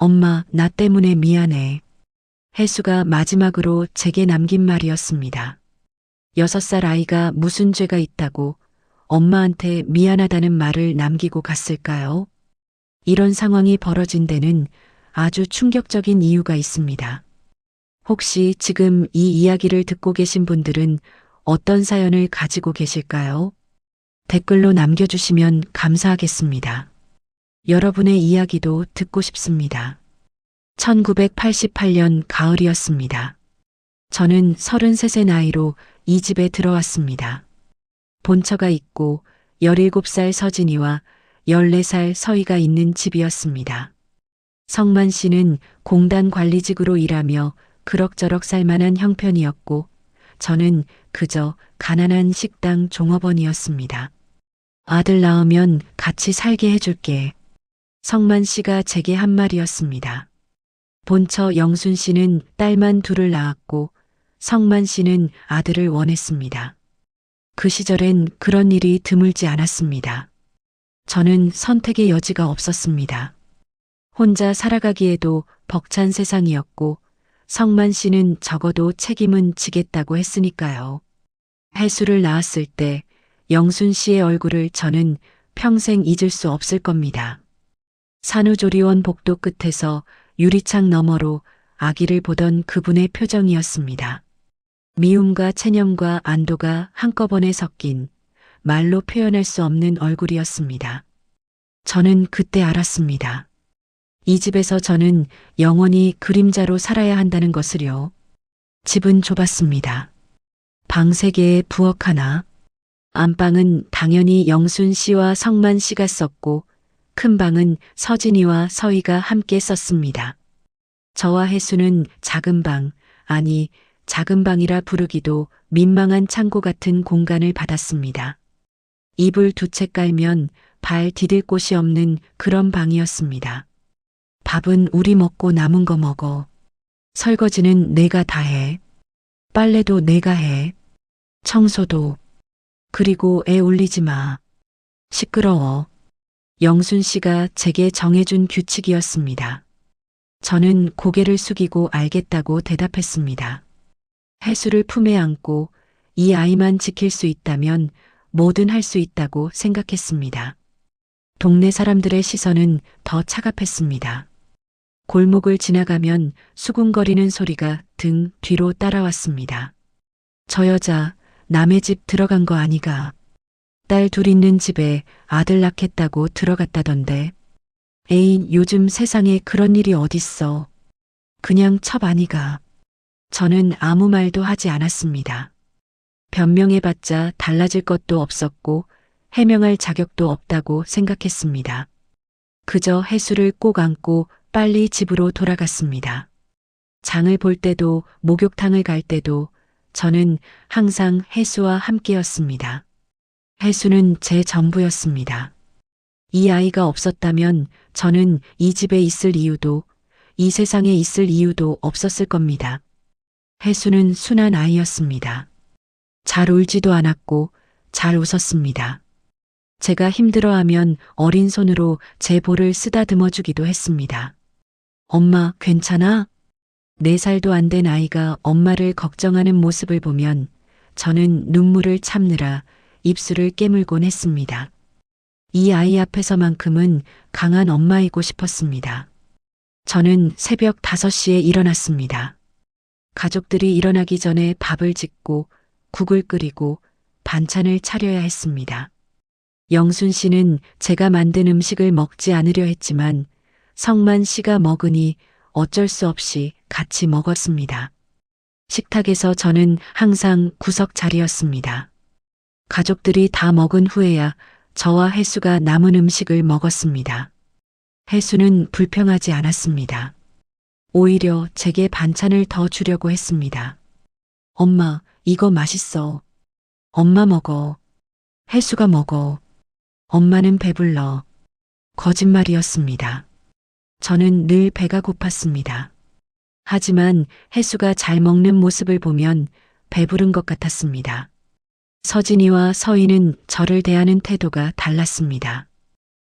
엄마, 나 때문에 미안해. 혜수가 마지막으로 제게 남긴 말이었습니다. 6살 아이가 무슨 죄가 있다고 엄마한테 미안하다는 말을 남기고 갔을까요? 이런 상황이 벌어진 데는 아주 충격적인 이유가 있습니다. 혹시 지금 이 이야기를 듣고 계신 분들은 어떤 사연을 가지고 계실까요? 댓글로 남겨주시면 감사하겠습니다. 여러분의 이야기도 듣고 싶습니다. 1988년 가을이었습니다. 저는 33세 나이로 이 집에 들어왔습니다. 본처가 있고 17살 서진이와 14살 서희가 있는 집이었습니다. 성만 씨는 공단 관리직으로 일하며 그럭저럭 살만한 형편이었고 저는 그저 가난한 식당 종업원이었습니다. 아들 낳으면 같이 살게 해줄게. 성만 씨가 제게 한 말이었습니다. 본처 영순 씨는 딸만 둘을 낳았고 성만 씨는 아들을 원했습니다. 그 시절엔 그런 일이 드물지 않았습니다. 저는 선택의 여지가 없었습니다. 혼자 살아가기에도 벅찬 세상이었고 성만 씨는 적어도 책임은 지겠다고 했으니까요. 혜수를 낳았을 때 영순 씨의 얼굴을 저는 평생 잊을 수 없을 겁니다. 산후조리원 복도 끝에서 유리창 너머로 아기를 보던 그분의 표정이었습니다. 미움과 체념과 안도가 한꺼번에 섞인 말로 표현할 수 없는 얼굴이었습니다. 저는 그때 알았습니다. 이 집에서 저는 영원히 그림자로 살아야 한다는 것을요. 집은 좁았습니다. 방 3개에 부엌 하나. 안방은 당연히 영순 씨와 성만 씨가 썼고 큰 방은 서진이와 서희가 함께 썼습니다. 저와 혜수는 작은 방, 아니 작은 방이라 부르기도 민망한 창고 같은 공간을 받았습니다. 이불 2채 깔면 발 디딜 곳이 없는 그런 방이었습니다. 밥은 우리 먹고 남은 거 먹어. 설거지는 내가 다 해. 빨래도 내가 해. 청소도. 그리고 애 울리지 마. 시끄러워. 영순 씨가 제게 정해준 규칙이었습니다. 저는 고개를 숙이고 알겠다고 대답했습니다. 혜수를 품에 안고 이 아이만 지킬 수 있다면 뭐든 할 수 있다고 생각했습니다. 동네 사람들의 시선은 더 차갑했습니다. 골목을 지나가면 수군거리는 소리가 등 뒤로 따라왔습니다. 저 여자 남의 집 들어간 거 아니가. 딸 둘 있는 집에 아들 낳겠다고 들어갔다던데. 에이, 요즘 세상에 그런 일이 어딨어. 그냥 첩 아니가. 저는 아무 말도 하지 않았습니다. 변명해봤자 달라질 것도 없었고 해명할 자격도 없다고 생각했습니다. 그저 혜수를 꼭 안고 빨리 집으로 돌아갔습니다. 장을 볼 때도 목욕탕을 갈 때도 저는 항상 혜수와 함께였습니다. 혜수는 제 전부였습니다. 이 아이가 없었다면 저는 이 집에 있을 이유도 이 세상에 있을 이유도 없었을 겁니다. 혜수는 순한 아이였습니다. 잘 울지도 않았고 잘 웃었습니다. 제가 힘들어하면 어린 손으로 제 볼을 쓰다듬어 주기도 했습니다. 엄마, 괜찮아? 4살도 안 된 아이가 엄마를 걱정하는 모습을 보면 저는 눈물을 참느라 입술을 깨물곤 했습니다. 이 아이 앞에서만큼은 강한 엄마이고 싶었습니다. 저는 새벽 5시에 일어났습니다. 가족들이 일어나기 전에 밥을 짓고 국을 끓이고 반찬을 차려야 했습니다. 영순 씨는 제가 만든 음식을 먹지 않으려 했지만 성만 씨가 먹으니 어쩔 수 없이 같이 먹었습니다. 식탁에서 저는 항상 구석 자리였습니다. 가족들이 다 먹은 후에야 저와 혜수가 남은 음식을 먹었습니다. 혜수는 불평하지 않았습니다. 오히려 제게 반찬을 더 주려고 했습니다. 엄마, 이거 맛있어. 엄마 먹어. 혜수가 먹어. 엄마는 배불러. 거짓말이었습니다. 저는 늘 배가 고팠습니다. 하지만 혜수가 잘 먹는 모습을 보면 배부른 것 같았습니다. 서진이와 서희는 저를 대하는 태도가 달랐습니다.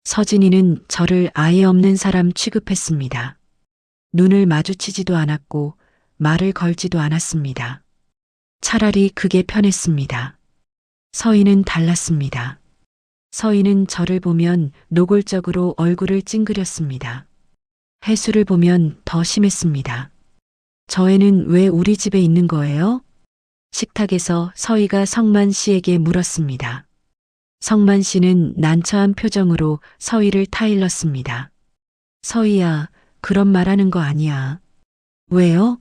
서진이는 저를 아예 없는 사람 취급했습니다. 눈을 마주치지도 않았고 말을 걸지도 않았습니다. 차라리 그게 편했습니다. 서희는 달랐습니다. 서희는 저를 보면 노골적으로 얼굴을 찡그렸습니다. 혜수를 보면 더 심했습니다. 저 애는 왜 우리 집에 있는 거예요? 식탁에서 서희가 성만 씨에게 물었습니다. 성만 씨는 난처한 표정으로 서희를 타일렀습니다. 서희야, 그런 말하는 거 아니야. 왜요?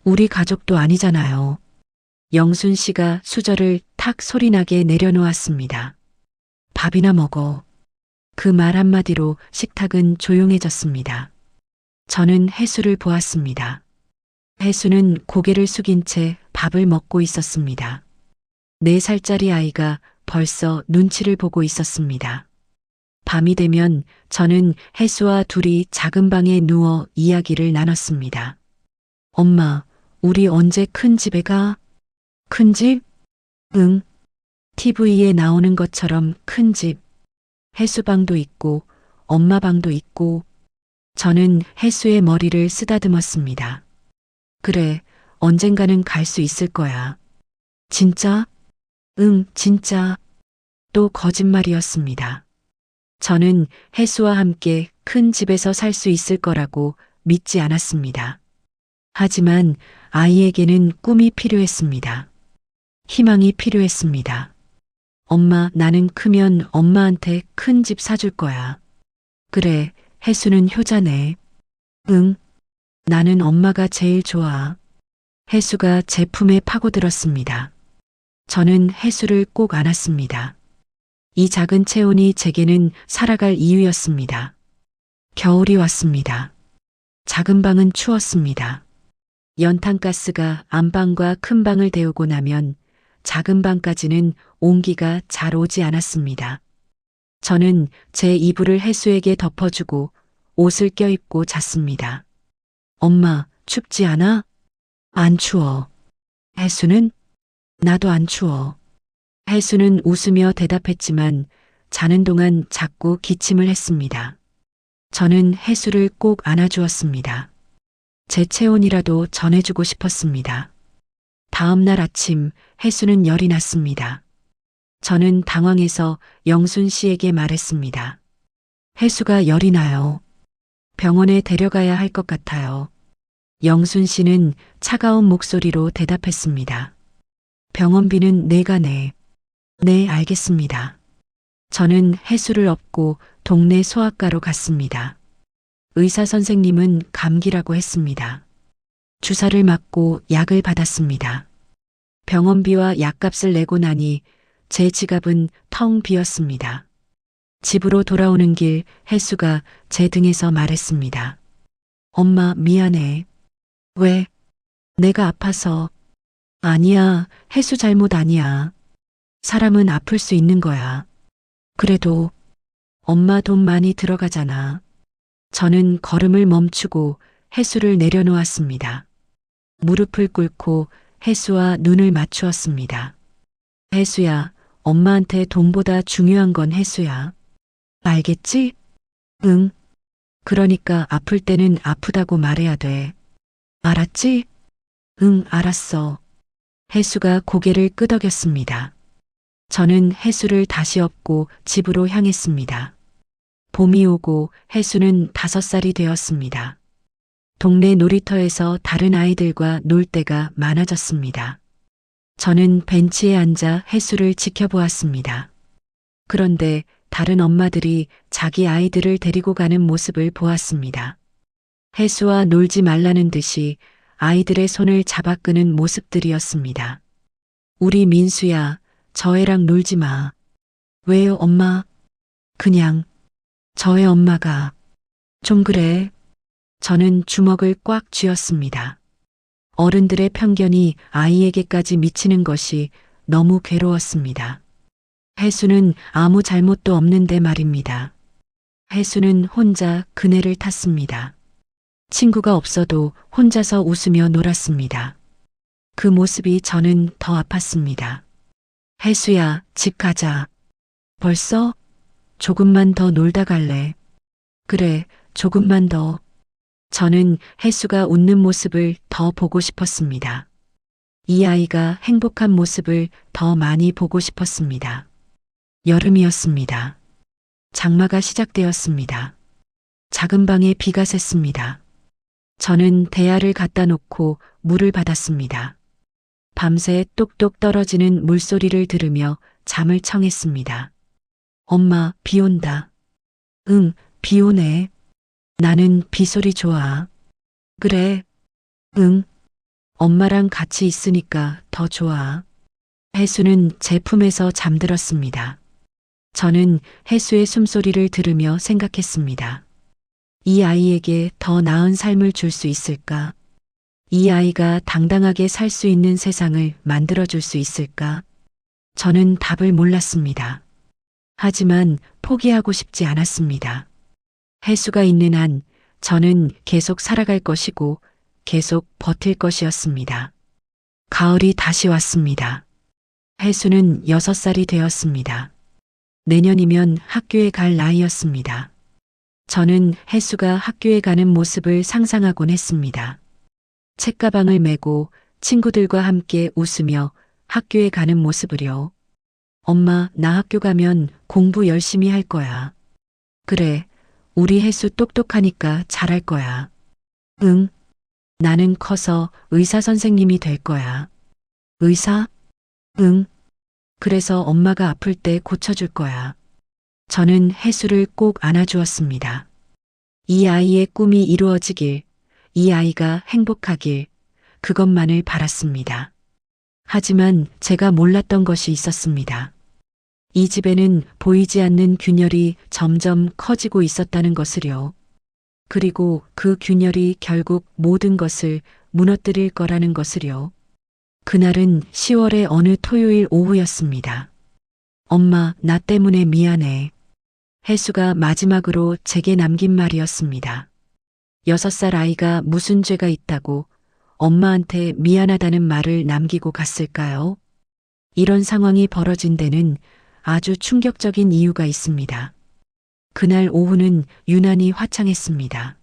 우리 가족도 아니잖아요. 영순 씨가 수저를 탁 소리나게 내려놓았습니다. 밥이나 먹어. 그 말 한마디로 식탁은 조용해졌습니다. 저는 혜수를 보았습니다. 혜수는 고개를 숙인 채 밥을 먹고 있었습니다. 4살짜리 아이가 벌써 눈치를 보고 있었습니다. 밤이 되면 저는 혜수와 둘이 작은 방에 누워 이야기를 나눴습니다. 엄마, 우리 언제 큰 집에 가? 큰 집? 응. TV에 나오는 것처럼 큰 집. 혜수 방도 있고 엄마 방도 있고. 저는 혜수의 머리를 쓰다듬었습니다. 그래, 언젠가는 갈 수 있을 거야. 진짜? 응, 진짜. 또 거짓말이었습니다. 저는 혜수와 함께 큰 집에서 살 수 있을 거라고 믿지 않았습니다. 하지만 아이에게는 꿈이 필요했습니다. 희망이 필요했습니다. 엄마, 나는 크면 엄마한테 큰 집 사줄 거야. 그래, 혜수는 효자네. 응, 나는 엄마가 제일 좋아. 혜수가 제 품에 파고들었습니다. 저는 혜수를 꼭 안았습니다. 이 작은 체온이 제게는 살아갈 이유였습니다. 겨울이 왔습니다. 작은 방은 추웠습니다. 연탄가스가 안방과 큰 방을 데우고 나면 작은 방까지는 온기가 잘 오지 않았습니다. 저는 제 이불을 혜수에게 덮어주고 옷을 껴입고 잤습니다. 엄마, 춥지 않아? 안 추워. 혜수는? 나도 안 추워. 혜수는 웃으며 대답했지만 자는 동안 자꾸 기침을 했습니다. 저는 혜수를 꼭 안아주었습니다. 제 체온이라도 전해주고 싶었습니다. 다음 날 아침 혜수는 열이 났습니다. 저는 당황해서 영순 씨에게 말했습니다. 혜수가 열이 나요. 병원에 데려가야 할 것 같아요. 영순 씨는 차가운 목소리로 대답했습니다. 병원비는 내가 내. 네, 알겠습니다. 저는 혜수를 업고 동네 소아과로 갔습니다. 의사 선생님은 감기라고 했습니다. 주사를 맞고 약을 받았습니다. 병원비와 약값을 내고 나니 제 지갑은 텅 비었습니다. 집으로 돌아오는 길 혜수가 제 등에서 말했습니다. 엄마, 미안해. 왜? 내가 아파서. 아니야, 혜수 잘못 아니야. 사람은 아플 수 있는 거야. 그래도 엄마 돈 많이 들어가잖아. 저는 걸음을 멈추고 혜수를 내려놓았습니다. 무릎을 꿇고 혜수와 눈을 맞추었습니다. 혜수야, 엄마한테 돈보다 중요한 건 혜수야. 알겠지? 응. 그러니까 아플 때는 아프다고 말해야 돼. 알았지? 응, 알았어. 혜수가 고개를 끄덕였습니다. 저는 혜수를 다시 업고 집으로 향했습니다. 봄이 오고 혜수는 5살이 되었습니다. 동네 놀이터에서 다른 아이들과 놀 때가 많아졌습니다. 저는 벤치에 앉아 혜수를 지켜보았습니다. 그런데 다른 엄마들이 자기 아이들을 데리고 가는 모습을 보았습니다. 혜수와 놀지 말라는 듯이 아이들의 손을 잡아 끄는 모습들이었습니다. 우리 민수야, 저 애랑 놀지 마. 왜요, 엄마? 그냥 저의 엄마가 좀 그래. 저는 주먹을 꽉 쥐었습니다. 어른들의 편견이 아이에게까지 미치는 것이 너무 괴로웠습니다. 혜수는 아무 잘못도 없는데 말입니다. 혜수는 혼자 그네를 탔습니다. 친구가 없어도 혼자서 웃으며 놀았습니다. 그 모습이 저는 더 아팠습니다. 혜수야, 집 가자. 벌써? 조금만 더 놀다 갈래. 그래, 조금만 더. 저는 혜수가 웃는 모습을 더 보고 싶었습니다. 이 아이가 행복한 모습을 더 많이 보고 싶었습니다. 여름이었습니다. 장마가 시작되었습니다. 작은 방에 비가 샜습니다. 저는 대야를 갖다 놓고 물을 받았습니다. 밤새 똑똑 떨어지는 물소리를 들으며 잠을 청했습니다. 엄마, 비 온다. 응, 비 오네. 나는 빗소리 좋아. 그래. 응. 엄마랑 같이 있으니까 더 좋아. 혜수는 제 품에서 잠들었습니다. 저는 혜수의 숨소리를 들으며 생각했습니다. 이 아이에게 더 나은 삶을 줄 수 있을까? 이 아이가 당당하게 살 수 있는 세상을 만들어줄 수 있을까? 저는 답을 몰랐습니다. 하지만 포기하고 싶지 않았습니다. 혜수가 있는 한 저는 계속 살아갈 것이고 계속 버틸 것이었습니다. 가을이 다시 왔습니다. 혜수는 6살이 되었습니다. 내년이면 학교에 갈 나이였습니다. 저는 혜수가 학교에 가는 모습을 상상하곤 했습니다. 책가방을 메고 친구들과 함께 웃으며 학교에 가는 모습을요. 엄마, 나 학교 가면 공부 열심히 할 거야. 그래, 우리 혜수 똑똑하니까 잘할 거야. 응, 나는 커서 의사 선생님이 될 거야. 의사? 응, 그래서 엄마가 아플 때 고쳐줄 거야. 저는 혜수를 꼭 안아주었습니다. 이 아이의 꿈이 이루어지길, 이 아이가 행복하길, 그것만을 바랐습니다. 하지만 제가 몰랐던 것이 있었습니다. 이 집에는 보이지 않는 균열이 점점 커지고 있었다는 것을요. 그리고 그 균열이 결국 모든 것을 무너뜨릴 거라는 것을요. 그날은 10월의 어느 토요일 오후였습니다. 엄마, 나 때문에 미안해. 혜수가 마지막으로 제게 남긴 말이었습니다. 6살 아이가 무슨 죄가 있다고 엄마한테 미안하다는 말을 남기고 갔을까요? 이런 상황이 벌어진 데는 아주 충격적인 이유가 있습니다. 그날 오후는 유난히 화창했습니다.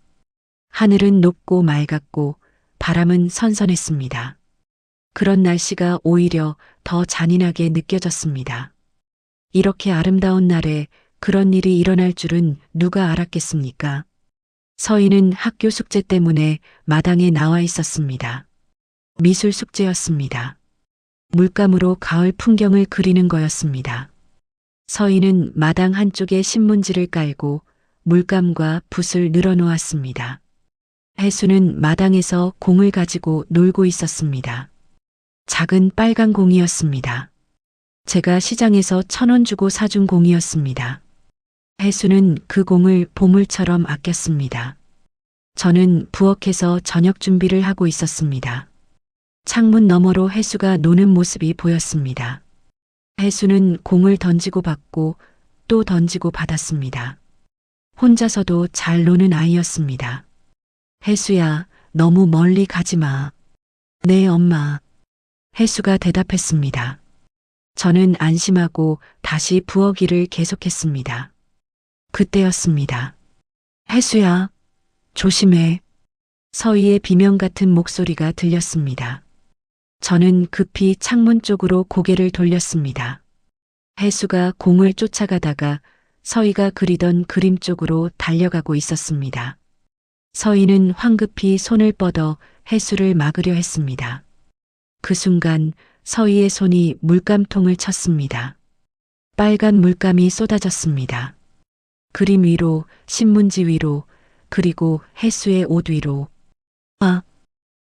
하늘은 높고 맑았고 바람은 선선했습니다. 그런 날씨가 오히려 더 잔인하게 느껴졌습니다. 이렇게 아름다운 날에 그런 일이 일어날 줄은 누가 알았겠습니까? 서희는 학교 숙제 때문에 마당에 나와 있었습니다. 미술 숙제였습니다. 물감으로 가을 풍경을 그리는 거였습니다. 서희는 마당 한쪽에 신문지를 깔고 물감과 붓을 늘어놓았습니다. 혜수는 마당에서 공을 가지고 놀고 있었습니다. 작은 빨간 공이었습니다. 제가 시장에서 1,000원 주고 사준 공이었습니다. 혜수는 그 공을 보물처럼 아꼈습니다. 저는 부엌에서 저녁 준비를 하고 있었습니다. 창문 너머로 혜수가 노는 모습이 보였습니다. 혜수는 공을 던지고 받고 또 던지고 받았습니다. 혼자서도 잘 노는 아이였습니다. 혜수야, 너무 멀리 가지 마. 네, 엄마. 혜수가 대답했습니다. 저는 안심하고 다시 부엌 일을 계속했습니다. 그때였습니다. 혜수야, 조심해. 서희의 비명 같은 목소리가 들렸습니다. 저는 급히 창문 쪽으로 고개를 돌렸습니다. 혜수가 공을 쫓아가다가 서희가 그리던 그림 쪽으로 달려가고 있었습니다. 서희는 황급히 손을 뻗어 혜수를 막으려 했습니다. 그 순간 서희의 손이 물감통을 쳤습니다. 빨간 물감이 쏟아졌습니다. 그림 위로, 신문지 위로, 그리고 혜수의 옷 위로. 아!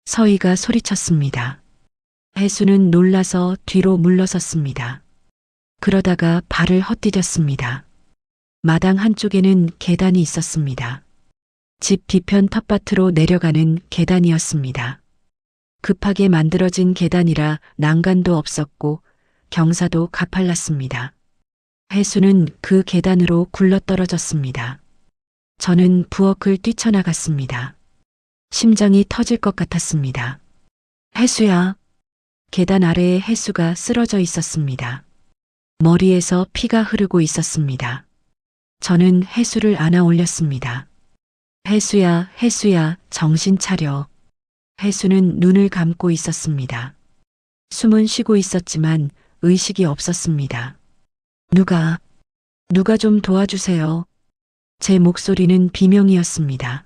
서희가 소리쳤습니다. 혜수는 놀라서 뒤로 물러섰습니다. 그러다가 발을 헛디뎠습니다. 마당 한쪽에는 계단이 있었습니다. 집 뒤편 텃밭으로 내려가는 계단이었습니다. 급하게 만들어진 계단이라 난간도 없었고 경사도 가팔랐습니다. 혜수는 그 계단으로 굴러떨어졌습니다. 저는 부엌을 뛰쳐나갔습니다. 심장이 터질 것 같았습니다. 혜수야. 계단 아래에 혜수가 쓰러져 있었습니다. 머리에서 피가 흐르고 있었습니다. 저는 혜수를 안아 올렸습니다. 혜수야, 혜수야, 정신 차려. 혜수는 눈을 감고 있었습니다. 숨은 쉬고 있었지만 의식이 없었습니다. 누가 좀 도와주세요. 제 목소리는 비명이었습니다.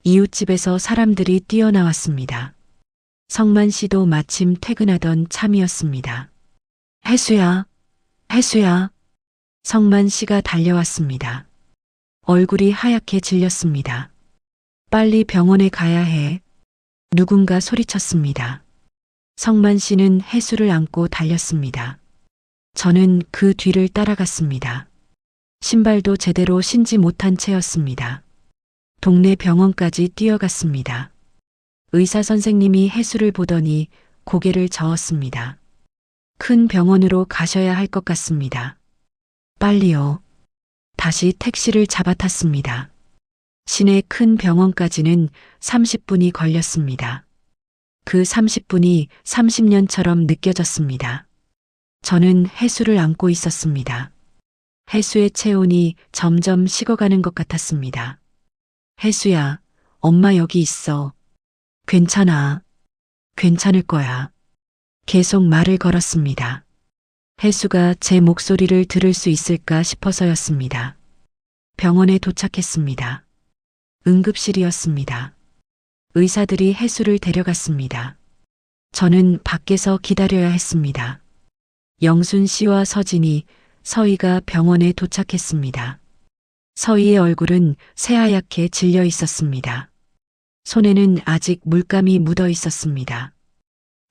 이웃집에서 사람들이 뛰어나왔습니다. 성만 씨도 마침 퇴근하던 참이었습니다. 혜수야, 혜수야. 성만 씨가 달려왔습니다. 얼굴이 하얗게 질렸습니다. 빨리 병원에 가야 해. 누군가 소리쳤습니다. 성만 씨는 혜수를 안고 달렸습니다. 저는 그 뒤를 따라갔습니다. 신발도 제대로 신지 못한 채였습니다. 동네 병원까지 뛰어갔습니다. 의사 선생님이 혜수를 보더니 고개를 저었습니다. 큰 병원으로 가셔야 할 것 같습니다. 빨리요. 다시 택시를 잡아탔습니다. 시내 큰 병원까지는 30분이 걸렸습니다. 그 30분이 30년처럼 느껴졌습니다. 저는 혜수를 안고 있었습니다. 혜수의 체온이 점점 식어가는 것 같았습니다. 혜수야, 엄마 여기 있어. 괜찮아. 괜찮을 거야. 계속 말을 걸었습니다. 혜수가 제 목소리를 들을 수 있을까 싶어서였습니다. 병원에 도착했습니다. 응급실이었습니다. 의사들이 혜수를 데려갔습니다. 저는 밖에서 기다려야 했습니다. 영순 씨와 서진이, 서희가 병원에 도착했습니다. 서희의 얼굴은 새하얗게 질려 있었습니다. 손에는 아직 물감이 묻어 있었습니다.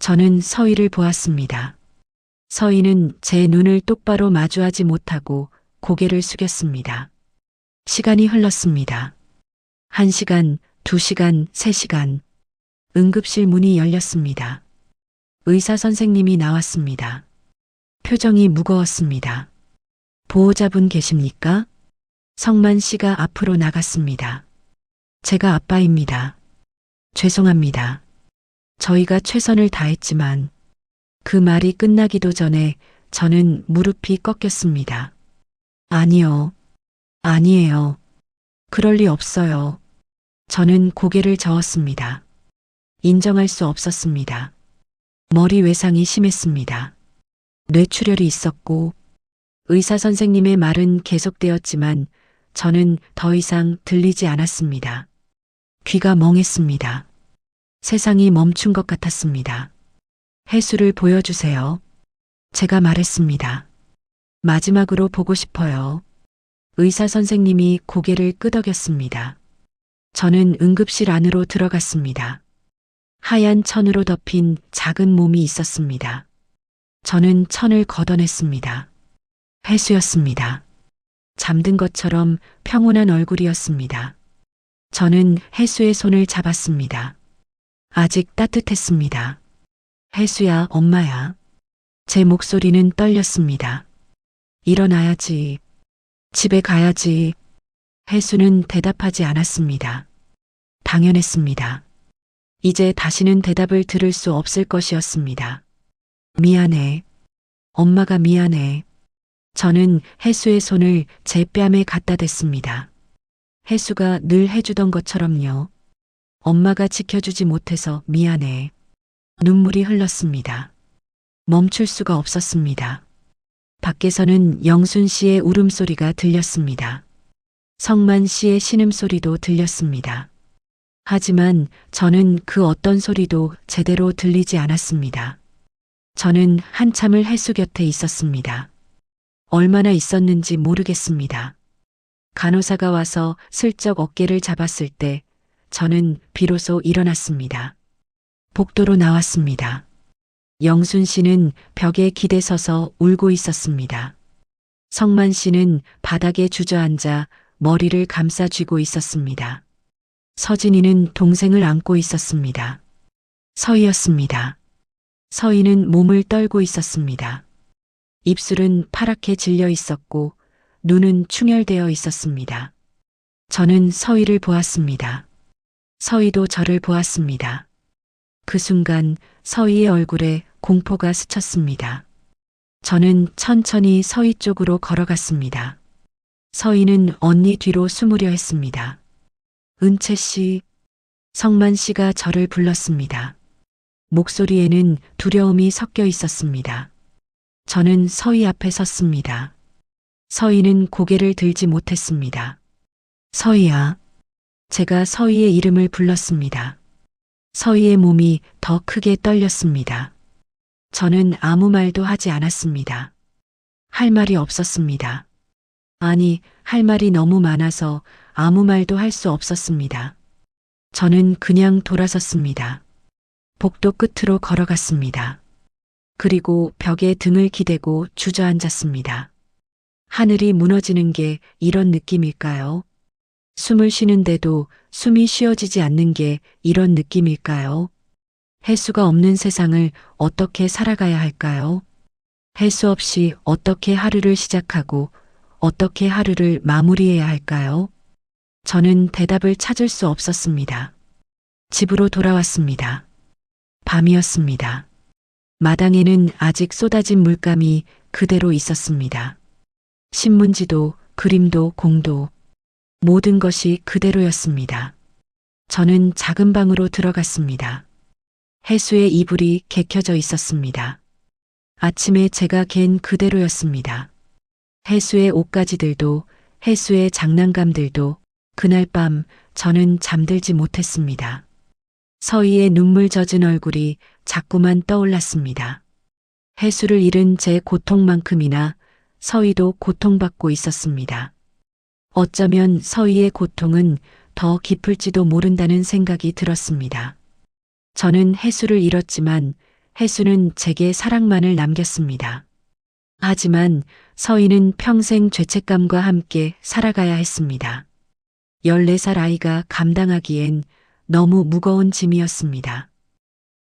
저는 서희를 보았습니다. 서희는 제 눈을 똑바로 마주하지 못하고 고개를 숙였습니다. 시간이 흘렀습니다. 1시간, 2시간, 3시간. 응급실 문이 열렸습니다. 의사 선생님이 나왔습니다. 표정이 무거웠습니다. 보호자분 계십니까? 성만 씨가 앞으로 나갔습니다. 제가 아빠입니다. 죄송합니다. 저희가 최선을 다했지만 그 말이 끝나기도 전에 저는 무릎이 꺾였습니다. 아니요. 아니에요. 그럴 리 없어요. 저는 고개를 저었습니다. 인정할 수 없었습니다. 머리 외상이 심했습니다. 뇌출혈이 있었고 의사 선생님의 말은 계속되었지만 저는 더 이상 들리지 않았습니다. 귀가 멍했습니다. 세상이 멈춘 것 같았습니다. 혜수를 보여주세요. 제가 말했습니다. 마지막으로 보고 싶어요. 의사 선생님이 고개를 끄덕였습니다. 저는 응급실 안으로 들어갔습니다. 하얀 천으로 덮인 작은 몸이 있었습니다. 저는 천을 걷어냈습니다. 혜수였습니다. 잠든 것처럼 평온한 얼굴이었습니다. 저는 혜수의 손을 잡았습니다. 아직 따뜻했습니다. 혜수야, 엄마야. 제 목소리는 떨렸습니다. 일어나야지. 집에 가야지. 혜수는 대답하지 않았습니다. 당연했습니다. 이제 다시는 대답을 들을 수 없을 것이었습니다. 미안해. 엄마가 미안해. 저는 혜수의 손을 제 뺨에 갖다 댔습니다. 혜수가 늘 해주던 것처럼요. 엄마가 지켜주지 못해서 미안해. 눈물이 흘렀습니다. 멈출 수가 없었습니다. 밖에서는 영순 씨의 울음소리가 들렸습니다. 성만 씨의 신음소리도 들렸습니다. 하지만 저는 그 어떤 소리도 제대로 들리지 않았습니다. 저는 한참을 혜수 곁에 있었습니다. 얼마나 있었는지 모르겠습니다. 간호사가 와서 슬쩍 어깨를 잡았을 때 저는 비로소 일어났습니다. 복도로 나왔습니다. 영순 씨는 벽에 기대서서 울고 있었습니다. 성만 씨는 바닥에 주저앉아 머리를 감싸 쥐고 있었습니다. 서진이는 동생을 안고 있었습니다. 서희였습니다. 서희는 몸을 떨고 있었습니다. 입술은 파랗게 질려 있었고 눈은 충혈되어 있었습니다. 저는 서희를 보았습니다. 서희도 저를 보았습니다. 그 순간 서희의 얼굴에 공포가 스쳤습니다. 저는 천천히 서희 쪽으로 걸어갔습니다. 서희는 언니 뒤로 숨으려 했습니다. 은채 씨. 성만 씨가 저를 불렀습니다. 목소리에는 두려움이 섞여 있었습니다. 저는 서희 앞에 섰습니다. 서희는 고개를 들지 못했습니다. 서희야. 제가 서희의 이름을 불렀습니다. 서희의 몸이 더 크게 떨렸습니다. 저는 아무 말도 하지 않았습니다. 할 말이 없었습니다. 아니, 할 말이 너무 많아서 아무 말도 할 수 없었습니다. 저는 그냥 돌아섰습니다. 복도 끝으로 걸어갔습니다. 그리고 벽에 등을 기대고 주저앉았습니다. 하늘이 무너지는 게 이런 느낌일까요? 숨을 쉬는데도 숨이 쉬어지지 않는 게 이런 느낌일까요? 할 수가 없는 세상을 어떻게 살아가야 할까요? 할 수 없이 어떻게 하루를 시작하고 어떻게 하루를 마무리해야 할까요? 저는 대답을 찾을 수 없었습니다. 집으로 돌아왔습니다. 밤이었습니다. 마당에는 아직 쏟아진 물감이 그대로 있었습니다. 신문지도 그림도 공도 모든 것이 그대로였습니다. 저는 작은 방으로 들어갔습니다. 해수의 이불이 개켜져 있었습니다. 아침에 제가 갠 그대로였습니다. 해수의 옷가지들도 해수의 장난감들도 그날 밤 저는 잠들지 못했습니다. 서희의 눈물 젖은 얼굴이 자꾸만 떠올랐습니다. 해수를 잃은 제 고통만큼이나 서희도 고통받고 있었습니다. 어쩌면 서희의 고통은 더 깊을지도 모른다는 생각이 들었습니다. 저는 해수를 잃었지만 해수는 제게 사랑만을 남겼습니다. 하지만 서희는 평생 죄책감과 함께 살아가야 했습니다. 14살 아이가 감당하기엔 너무 무거운 짐이었습니다.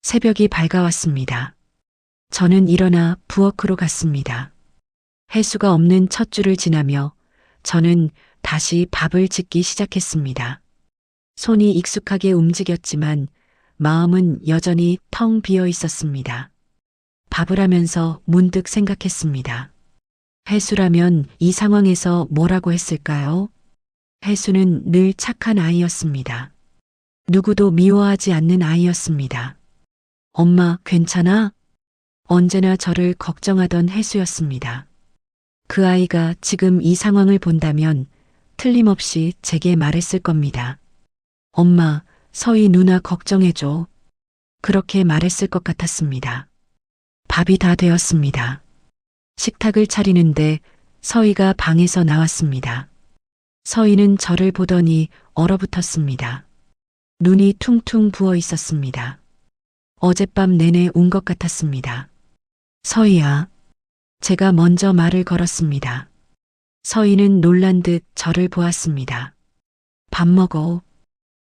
새벽이 밝아왔습니다. 저는 일어나 부엌으로 갔습니다. 해수가 없는 첫 줄을 지나며 저는 다시 밥을 짓기 시작했습니다. 손이 익숙하게 움직였지만 마음은 여전히 텅 비어 있었습니다. 밥을 하면서 문득 생각했습니다. 해수라면 이 상황에서 뭐라고 했을까요? 해수는 늘 착한 아이였습니다. 누구도 미워하지 않는 아이였습니다. 엄마, 괜찮아? 언제나 저를 걱정하던 해수였습니다. 그 아이가 지금 이 상황을 본다면 틀림없이 제게 말했을 겁니다. 엄마, 서희 누나 걱정해줘. 그렇게 말했을 것 같았습니다. 밥이 다 되었습니다. 식탁을 차리는데 서희가 방에서 나왔습니다. 서희는 저를 보더니 얼어붙었습니다. 눈이 퉁퉁 부어 있었습니다. 어젯밤 내내 운 것 같았습니다. 서희야. 제가 먼저 말을 걸었습니다. 서희는 놀란 듯 저를 보았습니다. 밥 먹어.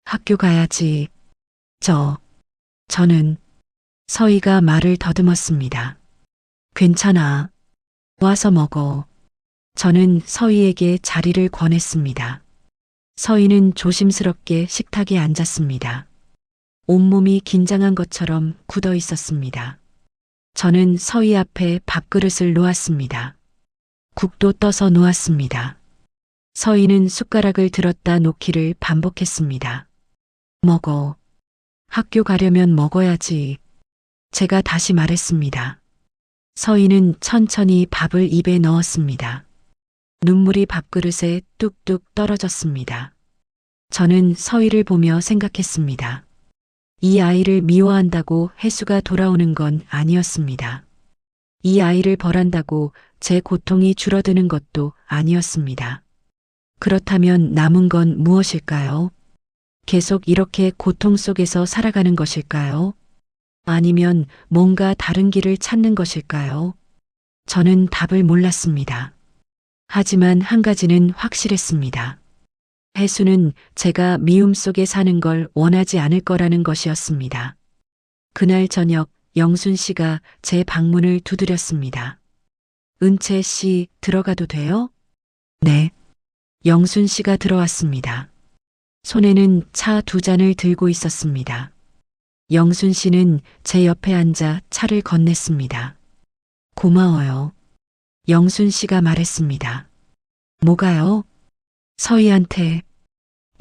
학교 가야지. 저는 서희가 말을 더듬었습니다. 괜찮아. 와서 먹어. 저는 서희에게 자리를 권했습니다. 서희는 조심스럽게 식탁에 앉았습니다. 온몸이 긴장한 것처럼 굳어 있었습니다. 저는 서희 앞에 밥그릇을 놓았습니다. 국도 떠서 놓았습니다. 서희는 숟가락을 들었다 놓기를 반복했습니다. 먹어. 학교 가려면 먹어야지. 제가 다시 말했습니다. 서희는 천천히 밥을 입에 넣었습니다. 눈물이 밥그릇에 뚝뚝 떨어졌습니다. 저는 서희를 보며 생각했습니다. 이 아이를 미워한다고 해수가 돌아오는 건 아니었습니다. 이 아이를 벌한다고 제 고통이 줄어드는 것도 아니었습니다. 그렇다면 남은 건 무엇일까요? 계속 이렇게 고통 속에서 살아가는 것일까요? 아니면 뭔가 다른 길을 찾는 것일까요? 저는 답을 몰랐습니다. 하지만 한 가지는 확실했습니다. 해수는 제가 미움 속에 사는 걸 원하지 않을 거라는 것이었습니다. 그날 저녁 영순 씨가 제 방문을 두드렸습니다. 은채 씨, 들어가도 돼요? 네. 영순 씨가 들어왔습니다. 손에는 차 2잔을 들고 있었습니다. 영순 씨는 제 옆에 앉아 차를 건넸습니다. 고마워요. 영순 씨가 말했습니다. 뭐가요? 서희한테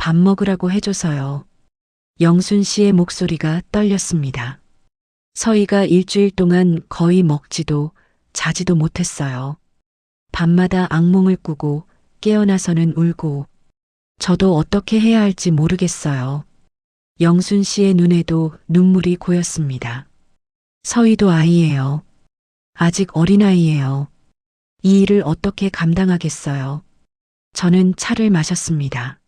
밥 먹으라고 해줘서요. 영순 씨의 목소리가 떨렸습니다. 서희가 일주일 동안 거의 먹지도 자지도 못했어요. 밤마다 악몽을 꾸고 깨어나서는 울고 저도 어떻게 해야 할지 모르겠어요. 영순 씨의 눈에도 눈물이 고였습니다. 서희도 아이예요. 아직 어린아이예요. 이 일을 어떻게 감당하겠어요. 저는 차를 마셨습니다.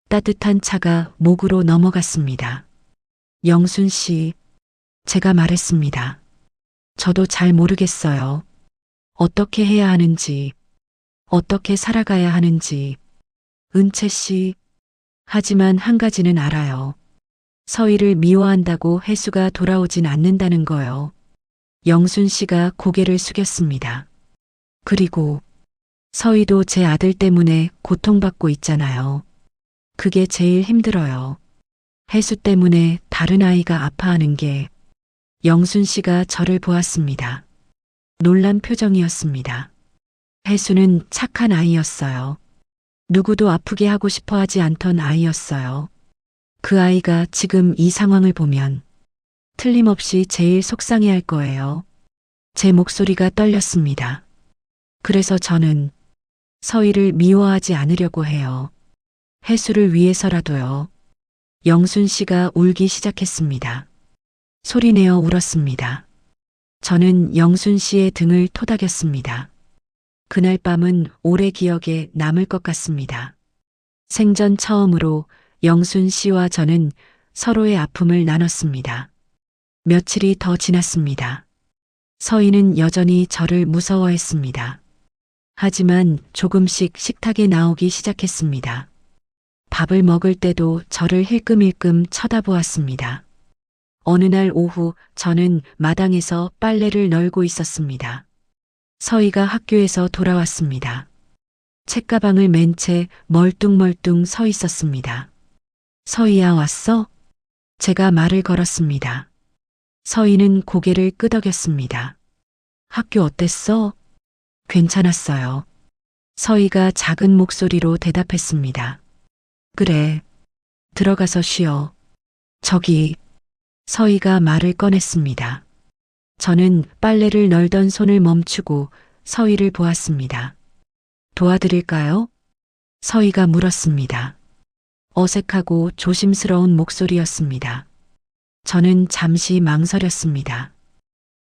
따뜻한 차가 목으로 넘어갔습니다. 영순 씨, 제가 말했습니다. 저도 잘 모르겠어요. 어떻게 해야 하는지, 어떻게 살아가야 하는지. 은채 씨, 하지만 한 가지는 알아요. 서희를 미워한다고 혜수가 돌아오진 않는다는 거요. 영순 씨가 고개를 숙였습니다. 그리고 서희도 제 아들 때문에 고통받고 있잖아요. 그게 제일 힘들어요. 혜수 때문에 다른 아이가 아파하는 게. 영순 씨가 저를 보았습니다. 놀란 표정이었습니다. 혜수는 착한 아이였어요. 누구도 아프게 하고 싶어 하지 않던 아이였어요. 그 아이가 지금 이 상황을 보면 틀림없이 제일 속상해 할 거예요. 제 목소리가 떨렸습니다. 그래서 저는 서희를 미워하지 않으려고 해요. 혜수를 위해서라도요. 영순 씨가 울기 시작했습니다. 소리내어 울었습니다. 저는 영순 씨의 등을 토닥였습니다. 그날 밤은 오래 기억에 남을 것 같습니다. 생전 처음으로 영순 씨와 저는 서로의 아픔을 나눴습니다. 며칠이 더 지났습니다. 서희는 여전히 저를 무서워했습니다. 하지만 조금씩 식탁에 나오기 시작했습니다. 밥을 먹을 때도 저를 힐끔힐끔 쳐다보았습니다. 어느 날 오후 저는 마당에서 빨래를 널고 있었습니다. 서희가 학교에서 돌아왔습니다. 책가방을 맨 채 멀뚱멀뚱 서 있었습니다. 서희야, 왔어? 제가 말을 걸었습니다. 서희는 고개를 끄덕였습니다. 학교 어땠어? 괜찮았어요. 서희가 작은 목소리로 대답했습니다. 그래, 들어가서 쉬어. 저기, 서희가 말을 꺼냈습니다. 저는 빨래를 널던 손을 멈추고 서희를 보았습니다. 도와드릴까요? 서희가 물었습니다. 어색하고 조심스러운 목소리였습니다. 저는 잠시 망설였습니다.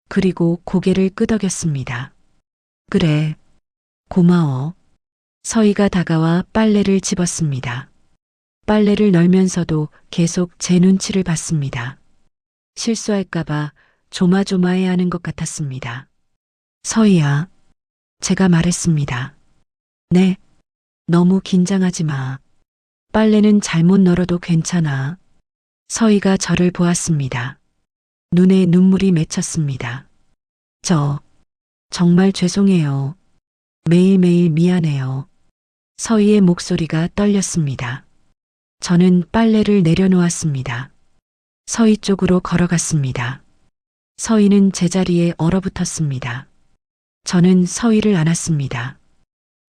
그리고 고개를 끄덕였습니다. 그래, 고마워. 서희가 다가와 빨래를 집었습니다. 빨래를 널면서도 계속 제 눈치를 봤습니다. 실수할까봐 조마조마해 하는 것 같았습니다. 서희야, 제가 말했습니다. 네, 너무 긴장하지 마. 빨래는 잘못 널어도 괜찮아. 서희가 저를 보았습니다. 눈에 눈물이 맺혔습니다. 정말 죄송해요. 매일매일 미안해요. 서희의 목소리가 떨렸습니다. 저는 빨래를 내려놓았습니다. 서희 쪽으로 걸어갔습니다. 서희는 제자리에 얼어붙었습니다. 저는 서희를 안았습니다.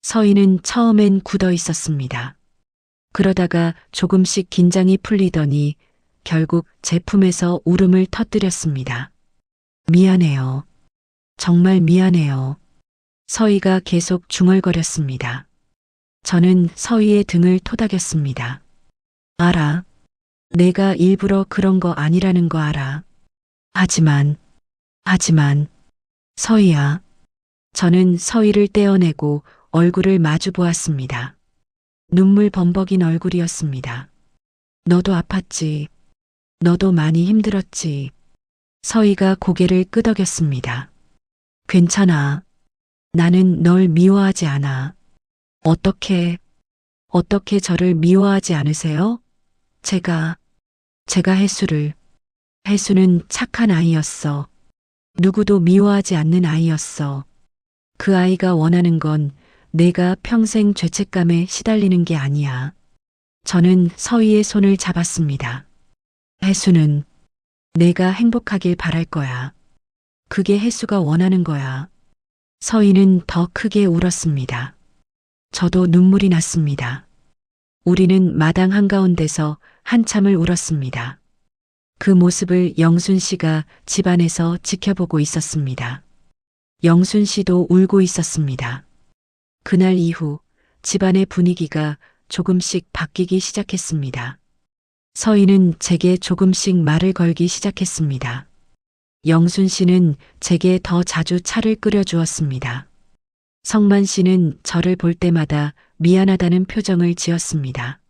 서희는 처음엔 굳어 있었습니다. 그러다가 조금씩 긴장이 풀리더니 결국 제 품에서 울음을 터뜨렸습니다. 미안해요. 정말 미안해요. 서희가 계속 중얼거렸습니다. 저는 서희의 등을 토닥였습니다. 알아. 내가 일부러 그런 거 아니라는 거 알아. 하지만, 서희야. 저는 서희를 떼어내고 얼굴을 마주 보았습니다. 눈물 범벅인 얼굴이었습니다. 너도 아팠지. 너도 많이 힘들었지. 서희가 고개를 끄덕였습니다. 괜찮아. 나는 널 미워하지 않아. 어떻게 저를 미워하지 않으세요? 제가 혜수는 착한 아이였어. 누구도 미워하지 않는 아이였어. 그 아이가 원하는 건 내가 평생 죄책감에 시달리는 게 아니야. 저는 서희의 손을 잡았습니다. 혜수는 내가 행복하길 바랄 거야. 그게 혜수가 원하는 거야. 서희는 더 크게 울었습니다. 저도 눈물이 났습니다. 우리는 마당 한가운데서 한참을 울었습니다. 그 모습을 영순 씨가 집안에서 지켜보고 있었습니다. 영순 씨도 울고 있었습니다. 그날 이후 집안의 분위기가 조금씩 바뀌기 시작했습니다. 서희는 제게 조금씩 말을 걸기 시작했습니다. 영순 씨는 제게 더 자주 차를 끓여 주었습니다. 성만 씨는 저를 볼 때마다 미안하다는 표정을 지었습니다.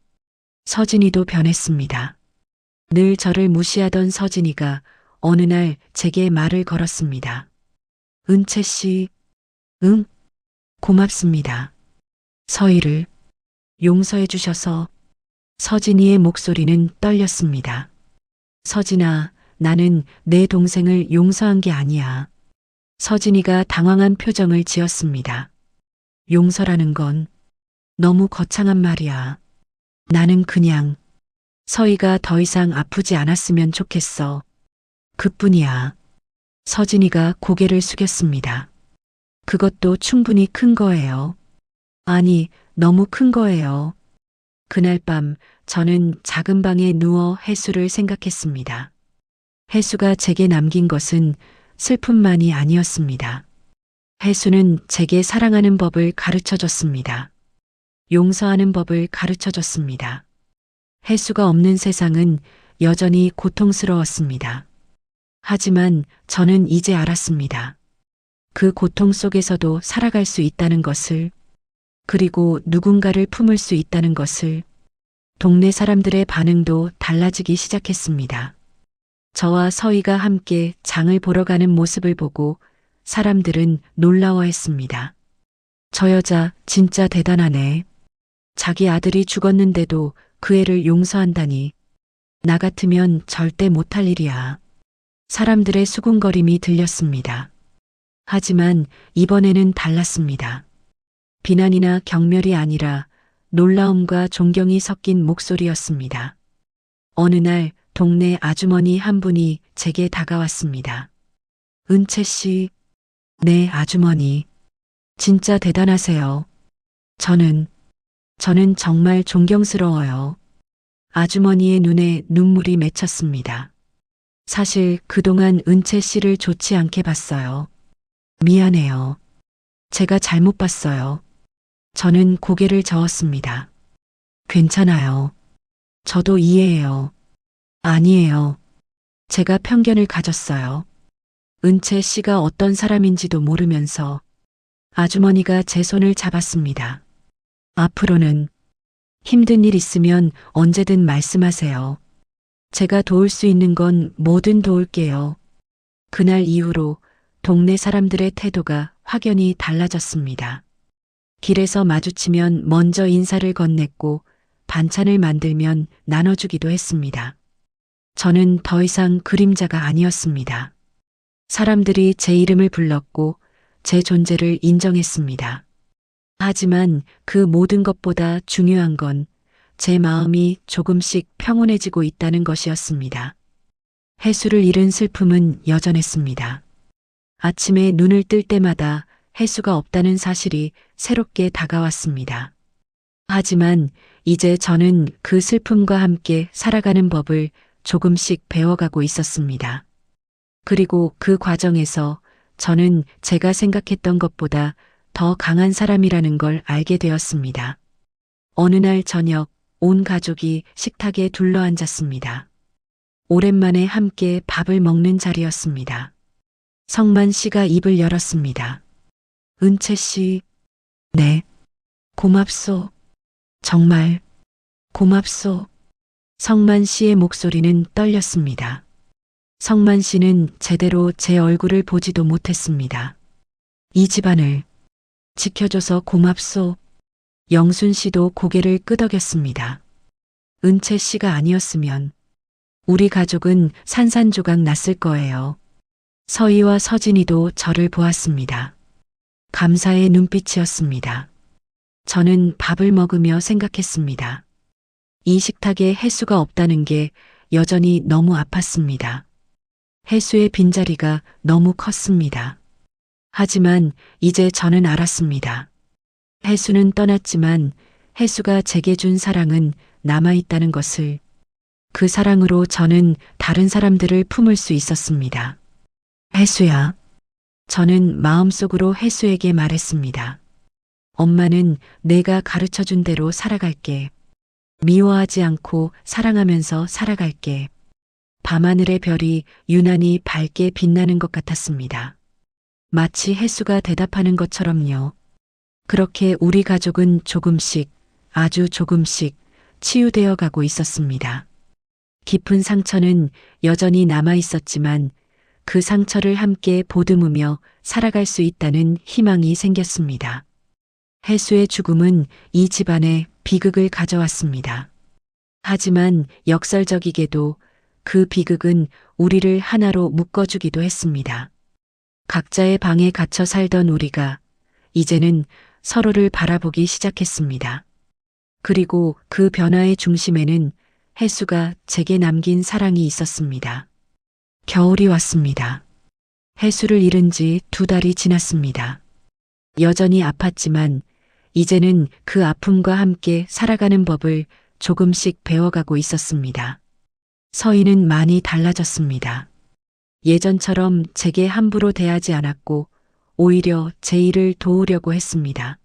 서진이도 변했습니다. 늘 저를 무시하던 서진이가 어느 날 제게 말을 걸었습니다. 은채 씨, 응, 고맙습니다. 서희를 용서해 주셔서. 서진이의 목소리는 떨렸습니다. 서진아, 나는 내 동생을 용서한 게 아니야. 서진이가 당황한 표정을 지었습니다. 용서라는 건 너무 거창한 말이야. 나는 그냥 서희가 더 이상 아프지 않았으면 좋겠어. 그뿐이야. 서진이가 고개를 숙였습니다. 그것도 충분히 큰 거예요. 아니, 너무 큰 거예요. 그날 밤 저는 작은 방에 누워 혜수를 생각했습니다. 혜수가 제게 남긴 것은 슬픔만이 아니었습니다. 혜수는 제게 사랑하는 법을 가르쳐 줬습니다. 용서하는 법을 가르쳐 줬습니다. 혜수가 없는 세상은 여전히 고통스러웠습니다. 하지만 저는 이제 알았습니다. 그 고통 속에서도 살아갈 수 있다는 것을, 그리고 누군가를 품을 수 있다는 것을. 동네 사람들의 반응도 달라지기 시작했습니다. 저와 서희가 함께 장을 보러 가는 모습을 보고 사람들은 놀라워했습니다. 저 여자 진짜 대단하네. 자기 아들이 죽었는데도 그 애를 용서한다니. 나 같으면 절대 못할 일이야. 사람들의 수군거림이 들렸습니다. 하지만 이번에는 달랐습니다. 비난이나 경멸이 아니라 놀라움과 존경이 섞인 목소리였습니다. 어느 날 동네 아주머니 한 분이 제게 다가왔습니다. 은채 씨, 네, 아주머니. 진짜 대단하세요. 저는 정말 존경스러워요. 아주머니의 눈에 눈물이 맺혔습니다. 사실 그동안 은채 씨를 좋지 않게 봤어요. 미안해요. 제가 잘못 봤어요. 저는 고개를 저었습니다. 괜찮아요. 저도 이해해요. 아니에요. 제가 편견을 가졌어요. 은채 씨가 어떤 사람인지도 모르면서. 아주머니가 제 손을 잡았습니다. 앞으로는 힘든 일 있으면 언제든 말씀하세요. 제가 도울 수 있는 건 뭐든 도울게요. 그날 이후로 동네 사람들의 태도가 확연히 달라졌습니다. 길에서 마주치면 먼저 인사를 건넸고 반찬을 만들면 나눠주기도 했습니다. 저는 더 이상 그림자가 아니었습니다. 사람들이 제 이름을 불렀고 제 존재를 인정했습니다. 하지만 그 모든 것보다 중요한 건 제 마음이 조금씩 평온해지고 있다는 것이었습니다. 혜수를 잃은 슬픔은 여전했습니다. 아침에 눈을 뜰 때마다 혜수가 없다는 사실이 새롭게 다가왔습니다. 하지만 이제 저는 그 슬픔과 함께 살아가는 법을 조금씩 배워가고 있었습니다. 그리고 그 과정에서 저는 제가 생각했던 것보다 더 강한 사람이라는 걸 알게 되었습니다. 어느 날 저녁 온 가족이 식탁에 둘러앉았습니다. 오랜만에 함께 밥을 먹는 자리였습니다. 성만 씨가 입을 열었습니다. 은채 씨, 네, 고맙소. 정말 고맙소. 성만 씨의 목소리는 떨렸습니다. 성만 씨는 제대로 제 얼굴을 보지도 못했습니다. 이 집안을 지켜줘서 고맙소. 영순 씨도 고개를 끄덕였습니다. 은채 씨가 아니었으면 우리 가족은 산산조각 났을 거예요. 서희와 서진이도 저를 보았습니다. 감사의 눈빛이었습니다. 저는 밥을 먹으며 생각했습니다. 이 식탁에 혜수가 없다는 게 여전히 너무 아팠습니다. 혜수의 빈자리가 너무 컸습니다. 하지만 이제 저는 알았습니다. 혜수는 떠났지만 혜수가 제게 준 사랑은 남아있다는 것을, 그 사랑으로 저는 다른 사람들을 품을 수 있었습니다. 혜수야. 저는 마음속으로 혜수에게 말했습니다. 엄마는 내가 가르쳐 준 대로 살아갈게. 미워하지 않고 사랑하면서 살아갈게. 밤하늘의 별이 유난히 밝게 빛나는 것 같았습니다. 마치 혜수가 대답하는 것처럼요. 그렇게 우리 가족은 조금씩, 아주 조금씩 치유되어 가고 있었습니다. 깊은 상처는 여전히 남아 있었지만 그 상처를 함께 보듬으며 살아갈 수 있다는 희망이 생겼습니다. 혜수의 죽음은 이 집안에 비극을 가져왔습니다. 하지만 역설적이게도 그 비극은 우리를 하나로 묶어주기도 했습니다. 각자의 방에 갇혀 살던 우리가 이제는 서로를 바라보기 시작했습니다. 그리고 그 변화의 중심에는 혜수가 제게 남긴 사랑이 있었습니다. 겨울이 왔습니다. 혜수를 잃은 지 2달이 지났습니다. 여전히 아팠지만 이제는 그 아픔과 함께 살아가는 법을 조금씩 배워가고 있었습니다. 서희는 많이 달라졌습니다. 예전처럼 제게 함부로 대하지 않았고 오히려 제 일을 도우려고 했습니다.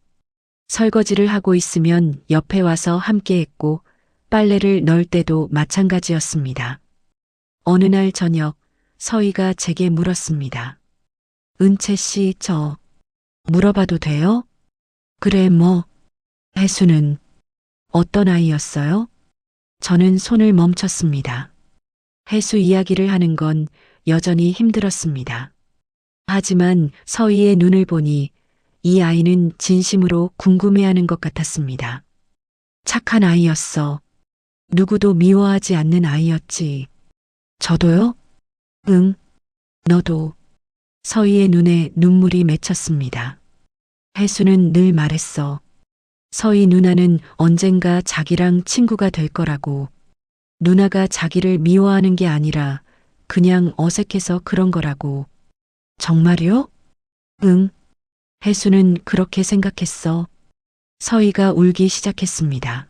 설거지를 하고 있으면 옆에 와서 함께 했고 빨래를 넣을 때도 마찬가지였습니다. 어느 날 저녁 서희가 제게 물었습니다. 은채 씨, 저 물어봐도 돼요? 그래, 뭐. 혜수는 어떤 아이였어요? 저는 손을 멈췄습니다. 혜수 이야기를 하는 건 여전히 힘들었습니다. 하지만 서희의 눈을 보니 이 아이는 진심으로 궁금해하는 것 같았습니다. 착한 아이였어. 누구도 미워하지 않는 아이였지. 저도요? 응, 너도. 서희의 눈에 눈물이 맺혔습니다. 혜수는 늘 말했어. 서희 누나는 언젠가 자기랑 친구가 될 거라고. 누나가 자기를 미워하는 게 아니라 그냥 어색해서 그런 거라고. 정말요? 응. 혜수는 그렇게 생각했어. 서희가 울기 시작했습니다.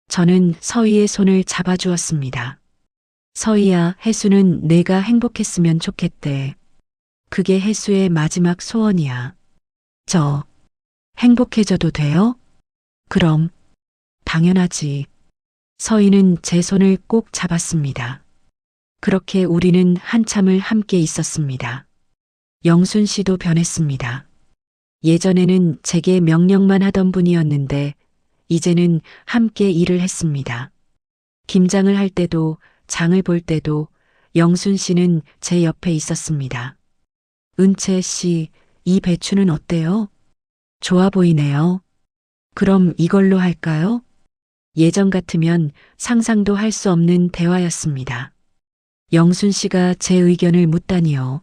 저는 서희의 손을 잡아주었습니다. 서희야, 혜수는 내가 행복했으면 좋겠대. 그게 혜수의 마지막 소원이야. 저 행복해져도 돼요? 그럼 당연하지. 서희는 제 손을 꼭 잡았습니다. 그렇게 우리는 한참을 함께 있었습니다. 영순 씨도 변했습니다. 예전에는 제게 명령만 하던 분이었는데 이제는 함께 일을 했습니다. 김장을 할 때도 장을 볼 때도 영순 씨는 제 옆에 있었습니다. 은채 씨, 이 배추는 어때요? 좋아 보이네요. 그럼 이걸로 할까요? 예전 같으면 상상도 할 수 없는 대화였습니다. 영순 씨가 제 의견을 묻다니요.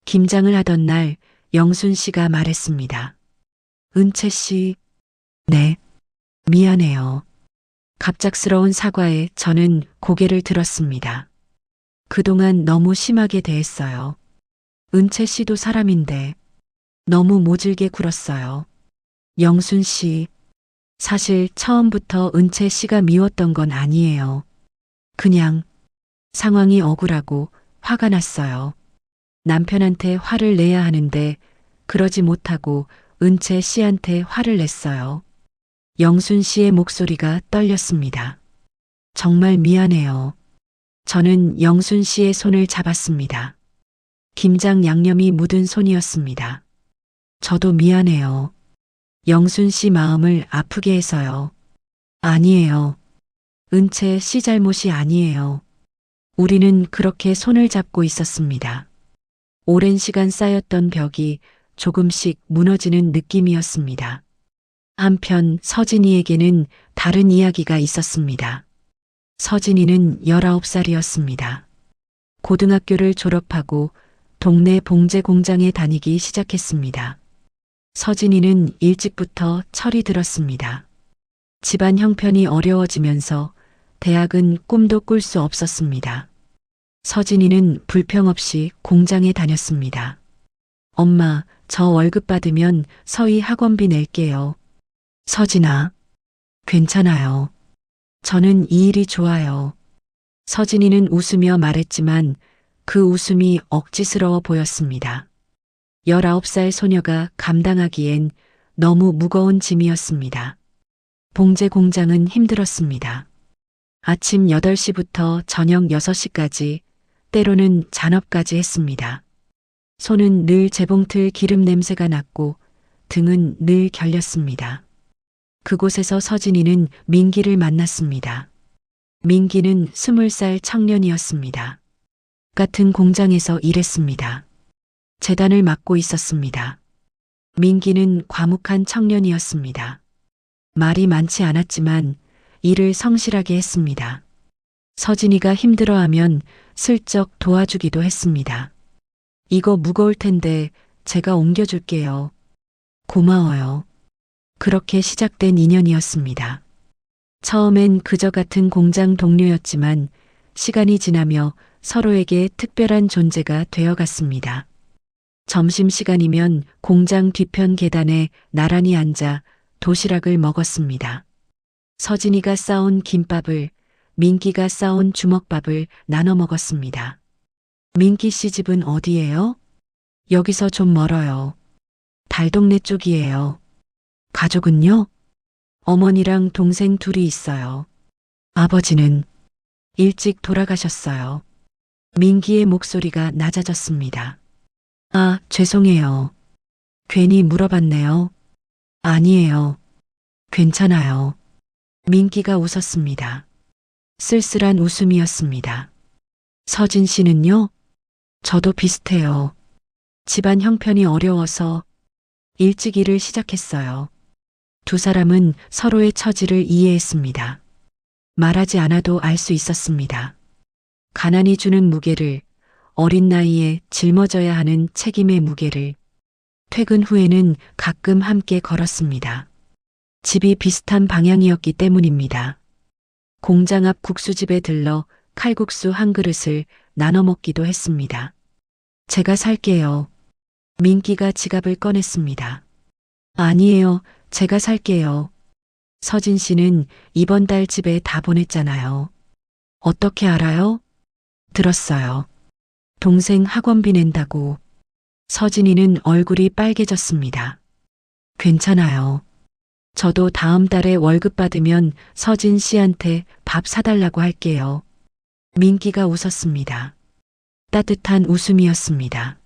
김장을 하던 날 영순 씨가 말했습니다. 은채 씨, 네, 미안해요. 갑작스러운 사과에 저는 고개를 들었습니다. 그동안 너무 심하게 대했어요. 은채 씨도 사람인데 너무 모질게 굴었어요. 영순 씨, 사실 처음부터 은채 씨가 미웠던 건 아니에요. 그냥 상황이 억울하고 화가 났어요. 남편한테 화를 내야 하는데 그러지 못하고 은채 씨한테 화를 냈어요. 영순 씨의 목소리가 떨렸습니다. 정말 미안해요. 저는 영순 씨의 손을 잡았습니다. 김장 양념이 묻은 손이었습니다. 저도 미안해요. 영순 씨 마음을 아프게 해서요. 아니에요. 은채 씨 잘못이 아니에요. 우리는 그렇게 손을 잡고 있었습니다. 오랜 시간 쌓였던 벽이 조금씩 무너지는 느낌이었습니다. 한편 서진이에게는 다른 이야기가 있었습니다. 서진이는 19살이었습니다. 고등학교를 졸업하고 동네 봉제 공장에 다니기 시작했습니다. 서진이는 일찍부터 철이 들었습니다. 집안 형편이 어려워지면서 대학은 꿈도 꿀 수 없었습니다. 서진이는 불평 없이 공장에 다녔습니다. 엄마, 저 월급 받으면 서희 학원비 낼게요. 서진아, 괜찮아요. 저는 이 일이 좋아요. 서진이는 웃으며 말했지만 그 웃음이 억지스러워 보였습니다. 19살 소녀가 감당하기엔 너무 무거운 짐이었습니다. 봉제 공장은 힘들었습니다. 아침 8시부터 저녁 6시까지, 때로는 잔업까지 했습니다. 손은 늘 재봉틀 기름 냄새가 났고 등은 늘 결렸습니다. 그곳에서 서진이는 민기를 만났습니다. 민기는 20살 청년이었습니다. 같은 공장에서 일했습니다. 재단을 맡고 있었습니다. 민기는 과묵한 청년이었습니다. 말이 많지 않았지만 일을 성실하게 했습니다. 서진이가 힘들어하면 슬쩍 도와주기도 했습니다. 이거 무거울 텐데 제가 옮겨줄게요. 고마워요. 그렇게 시작된 인연이었습니다. 처음엔 그저 같은 공장 동료였지만 시간이 지나며 서로에게 특별한 존재가 되어갔습니다. 점심시간이면 공장 뒤편 계단에 나란히 앉아 도시락을 먹었습니다. 서진이가 싸온 김밥을, 민기가 싸온 주먹밥을 나눠 먹었습니다. 민기 씨 집은 어디예요? 여기서 좀 멀어요. 달동네 쪽이에요. 가족은요? 어머니랑 동생 둘이 있어요. 아버지는 일찍 돌아가셨어요. 민기의 목소리가 낮아졌습니다. 아, 죄송해요. 괜히 물어봤네요. 아니에요. 괜찮아요. 민기가 웃었습니다. 쓸쓸한 웃음이었습니다. 서진 씨는요? 저도 비슷해요. 집안 형편이 어려워서 일찍 일을 시작했어요. 두 사람은 서로의 처지를 이해했습니다. 말하지 않아도 알 수 있었습니다. 가난이 주는 무게를, 어린 나이에 짊어져야 하는 책임의 무게를. 퇴근 후에는 가끔 함께 걸었습니다. 집이 비슷한 방향이었기 때문입니다. 공장 앞 국수집에 들러 칼국수 한 그릇을 나눠 먹기도 했습니다. 제가 살게요. 민기가 지갑을 꺼냈습니다. 아니에요. 제가 살게요. 서진 씨는 이번 달 집에 다 보냈잖아요. 어떻게 알아요? 들었어요. 동생 학원비 낸다고. 서진이는 얼굴이 빨개졌습니다. 괜찮아요. 저도 다음 달에 월급 받으면 서진 씨한테 밥 사달라고 할게요. 민기가 웃었습니다. 따뜻한 웃음이었습니다.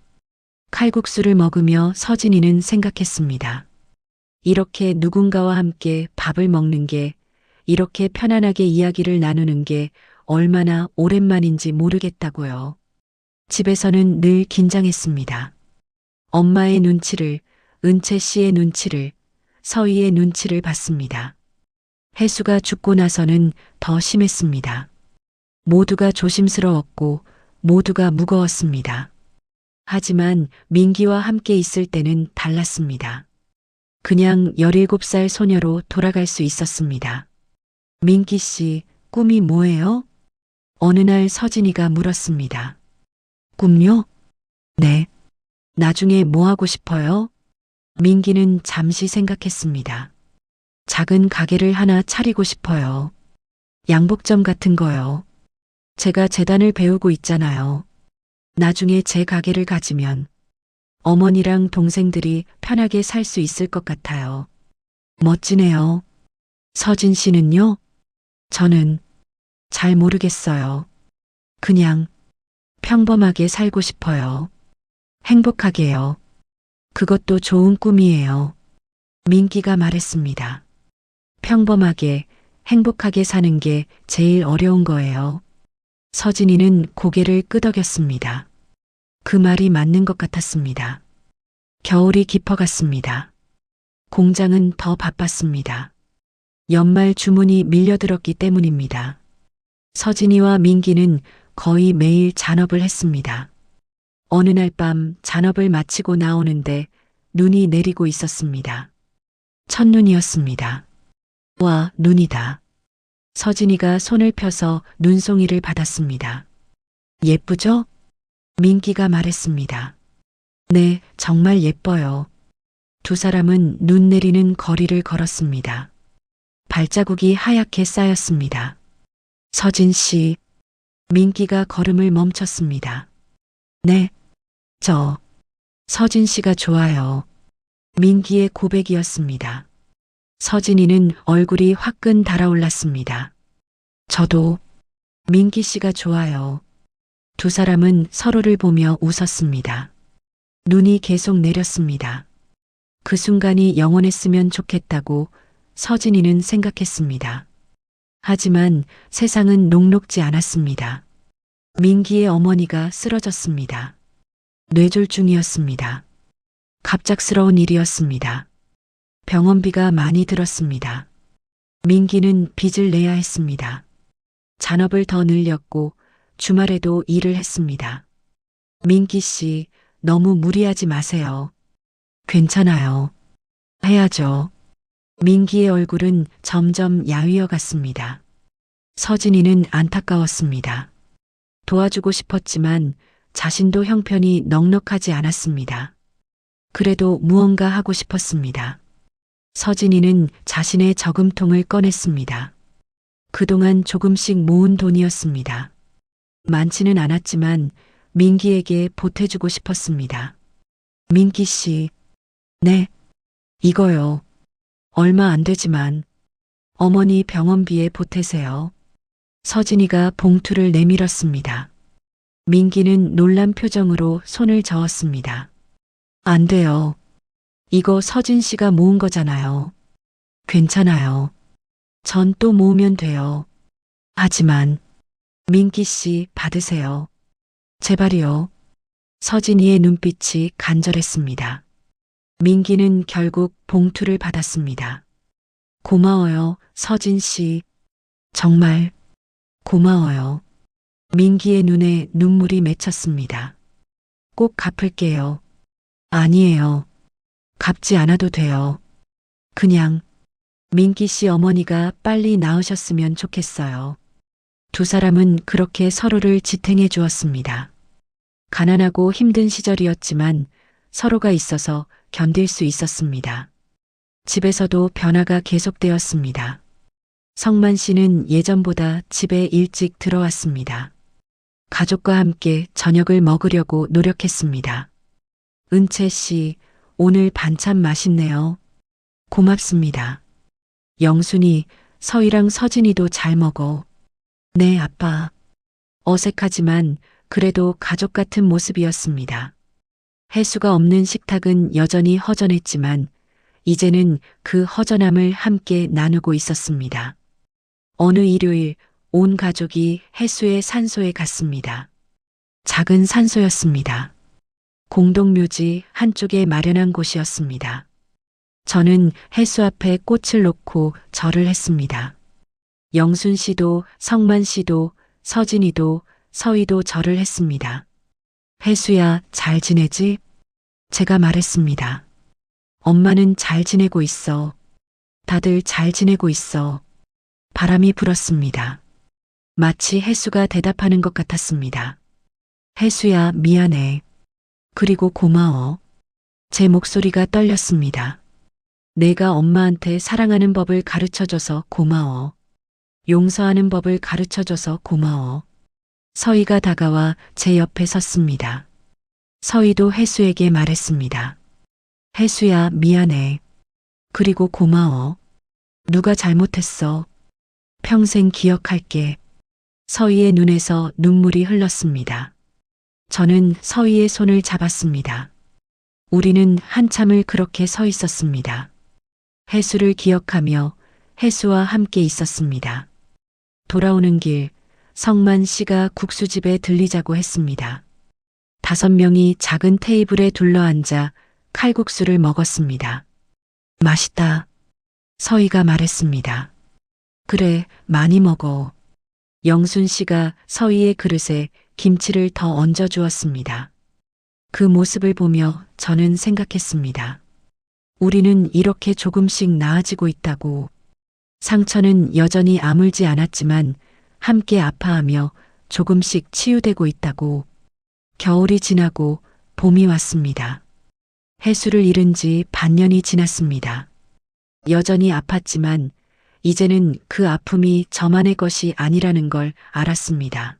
칼국수를 먹으며 서진이는 생각했습니다. 이렇게 누군가와 함께 밥을 먹는 게, 이렇게 편안하게 이야기를 나누는 게 얼마나 오랜만인지 모르겠다고요. 집에서는 늘 긴장했습니다. 엄마의 눈치를, 은채 씨의 눈치를, 서희의 눈치를 봤습니다. 혜수가 죽고 나서는 더 심했습니다. 모두가 조심스러웠고 모두가 무거웠습니다. 하지만 민기와 함께 있을 때는 달랐습니다. 그냥 17살 소녀로 돌아갈 수 있었습니다. 민기 씨, 꿈이 뭐예요? 어느 날 서진이가 물었습니다. 꿈요? 네. 나중에 뭐 하고 싶어요? 민기는 잠시 생각했습니다. 작은 가게를 하나 차리고 싶어요. 양복점 같은 거요. 제가 재단을 배우고 있잖아요. 나중에 제 가게를 가지면 어머니랑 동생들이 편하게 살 수 있을 것 같아요. 멋지네요. 서진 씨는요? 저는 잘 모르겠어요. 그냥 평범하게 살고 싶어요. 행복하게요. 그것도 좋은 꿈이에요. 민기가 말했습니다. 평범하게, 행복하게 사는 게 제일 어려운 거예요. 서진이는 고개를 끄덕였습니다. 그 말이 맞는 것 같았습니다. 겨울이 깊어갔습니다. 공장은 더 바빴습니다. 연말 주문이 밀려들었기 때문입니다. 서진이와 민기는 거의 매일 잔업을 했습니다. 어느 날 밤 잔업을 마치고 나오는데 눈이 내리고 있었습니다. 첫눈이었습니다. 와, 눈이다. 서진이가 손을 펴서 눈송이를 받았습니다. 예쁘죠? 민기가 말했습니다. 네, 정말 예뻐요. 두 사람은 눈 내리는 거리를 걸었습니다. 발자국이 하얗게 쌓였습니다. 서진 씨, 민기가 걸음을 멈췄습니다. 네, 서진 씨가 좋아요. 민기의 고백이었습니다. 서진이는 얼굴이 화끈 달아올랐습니다. 저도 민기 씨가 좋아요. 두 사람은 서로를 보며 웃었습니다. 눈이 계속 내렸습니다. 그 순간이 영원했으면 좋겠다고 서진이는 생각했습니다. 하지만 세상은 녹록지 않았습니다. 민기의 어머니가 쓰러졌습니다. 뇌졸중이었습니다. 갑작스러운 일이었습니다. 병원비가 많이 들었습니다. 민기는 빚을 내야 했습니다. 잔업을 더 늘렸고 주말에도 일을 했습니다. 민기 씨, 너무 무리하지 마세요. 괜찮아요. 해야죠. 민기의 얼굴은 점점 야위어 갔습니다. 서진이는 안타까웠습니다. 도와주고 싶었지만 자신도 형편이 넉넉하지 않았습니다. 그래도 무언가 하고 싶었습니다. 서진이는 자신의 저금통을 꺼냈습니다. 그동안 조금씩 모은 돈이었습니다. 많지는 않았지만 민기에게 보태주고 싶었습니다. 민기 씨, 네, 이거요. 얼마 안 되지만 어머니 병원비에 보태세요. 서진이가 봉투를 내밀었습니다. 민기는 놀란 표정으로 손을 저었습니다. 안 돼요. 이거 서진 씨가 모은 거잖아요. 괜찮아요. 전 또 모으면 돼요. 하지만 민기 씨 받으세요. 제발이요. 서진이의 눈빛이 간절했습니다. 민기는 결국 봉투를 받았습니다. 고마워요, 서진 씨. 정말 고마워요. 민기의 눈에 눈물이 맺혔습니다. 꼭 갚을게요. 아니에요. 갚지 않아도 돼요. 그냥 민기 씨 어머니가 빨리 나으셨으면 좋겠어요. 두 사람은 그렇게 서로를 지탱해 주었습니다. 가난하고 힘든 시절이었지만 서로가 있어서 견딜 수 있었습니다. 집에서도 변화가 계속되었습니다. 성만 씨는 예전보다 집에 일찍 들어왔습니다. 가족과 함께 저녁을 먹으려고 노력했습니다. 은채 씨, 오늘 반찬 맛있네요. 고맙습니다. 영순이, 서희랑 서진이도 잘 먹어. 네, 아빠. 어색하지만 그래도 가족 같은 모습이었습니다. 횟수가 없는 식탁은 여전히 허전했지만 이제는 그 허전함을 함께 나누고 있었습니다. 어느 일요일 온 가족이 횟수의 산소에 갔습니다. 작은 산소였습니다. 공동묘지 한쪽에 마련한 곳이었습니다. 저는 횟수 앞에 꽃을 놓고 절을 했습니다. 영순 씨도 성만 씨도 서진이도 서희도 절을 했습니다. 혜수야, 잘 지내지? 제가 말했습니다. 엄마는 잘 지내고 있어. 다들 잘 지내고 있어. 바람이 불었습니다. 마치 혜수가 대답하는 것 같았습니다. 혜수야, 미안해. 그리고 고마워. 제 목소리가 떨렸습니다. 내가 엄마한테 사랑하는 법을 가르쳐줘서 고마워. 용서하는 법을 가르쳐줘서 고마워. 서희가 다가와 제 옆에 섰습니다. 서희도 혜수에게 말했습니다. 혜수야, 미안해. 그리고 고마워. 누가 잘못했어. 평생 기억할게. 서희의 눈에서 눈물이 흘렀습니다. 저는 서희의 손을 잡았습니다. 우리는 한참을 그렇게 서 있었습니다. 혜수를 기억하며 혜수와 함께 있었습니다. 돌아오는 길, 성만 씨가 국수집에 들리자고 했습니다. 5명이 작은 테이블에 둘러앉아 칼국수를 먹었습니다. 맛있다. 서희가 말했습니다. 그래, 많이 먹어. 영순 씨가 서희의 그릇에 김치를 더 얹어 주었습니다. 그 모습을 보며 저는 생각했습니다. 우리는 이렇게 조금씩 나아지고 있다고. 상처는 여전히 아물지 않았지만 함께 아파하며 조금씩 치유되고 있다고. 겨울이 지나고 봄이 왔습니다. 혜수를 잃은 지 반년이 지났습니다. 여전히 아팠지만 이제는 그 아픔이 저만의 것이 아니라는 걸 알았습니다.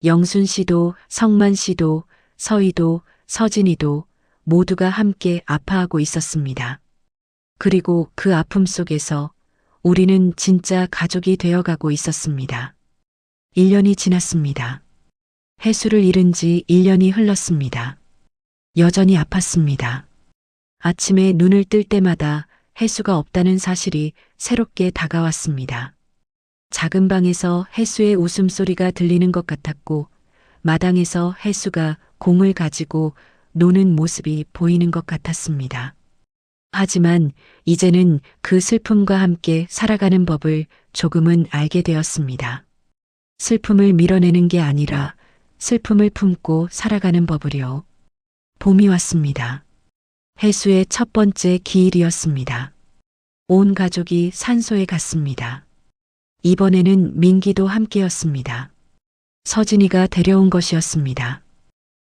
영순 씨도 성만 씨도 서희도 서진이도 모두가 함께 아파하고 있었습니다. 그리고 그 아픔 속에서 우리는 진짜 가족이 되어가고 있었습니다. 1년이 지났습니다. 혜수를 잃은 지 1년이 흘렀습니다. 여전히 아팠습니다. 아침에 눈을 뜰 때마다 혜수가 없다는 사실이 새롭게 다가왔습니다. 작은 방에서 혜수의 웃음소리가 들리는 것 같았고 마당에서 혜수가 공을 가지고 노는 모습이 보이는 것 같았습니다. 하지만 이제는 그 슬픔과 함께 살아가는 법을 조금은 알게 되었습니다. 슬픔을 밀어내는 게 아니라 슬픔을 품고 살아가는 법을요. 봄이 왔습니다. 혜수의 첫 번째 기일이었습니다. 온 가족이 산소에 갔습니다. 이번에는 민기도 함께였습니다. 서진이가 데려온 것이었습니다.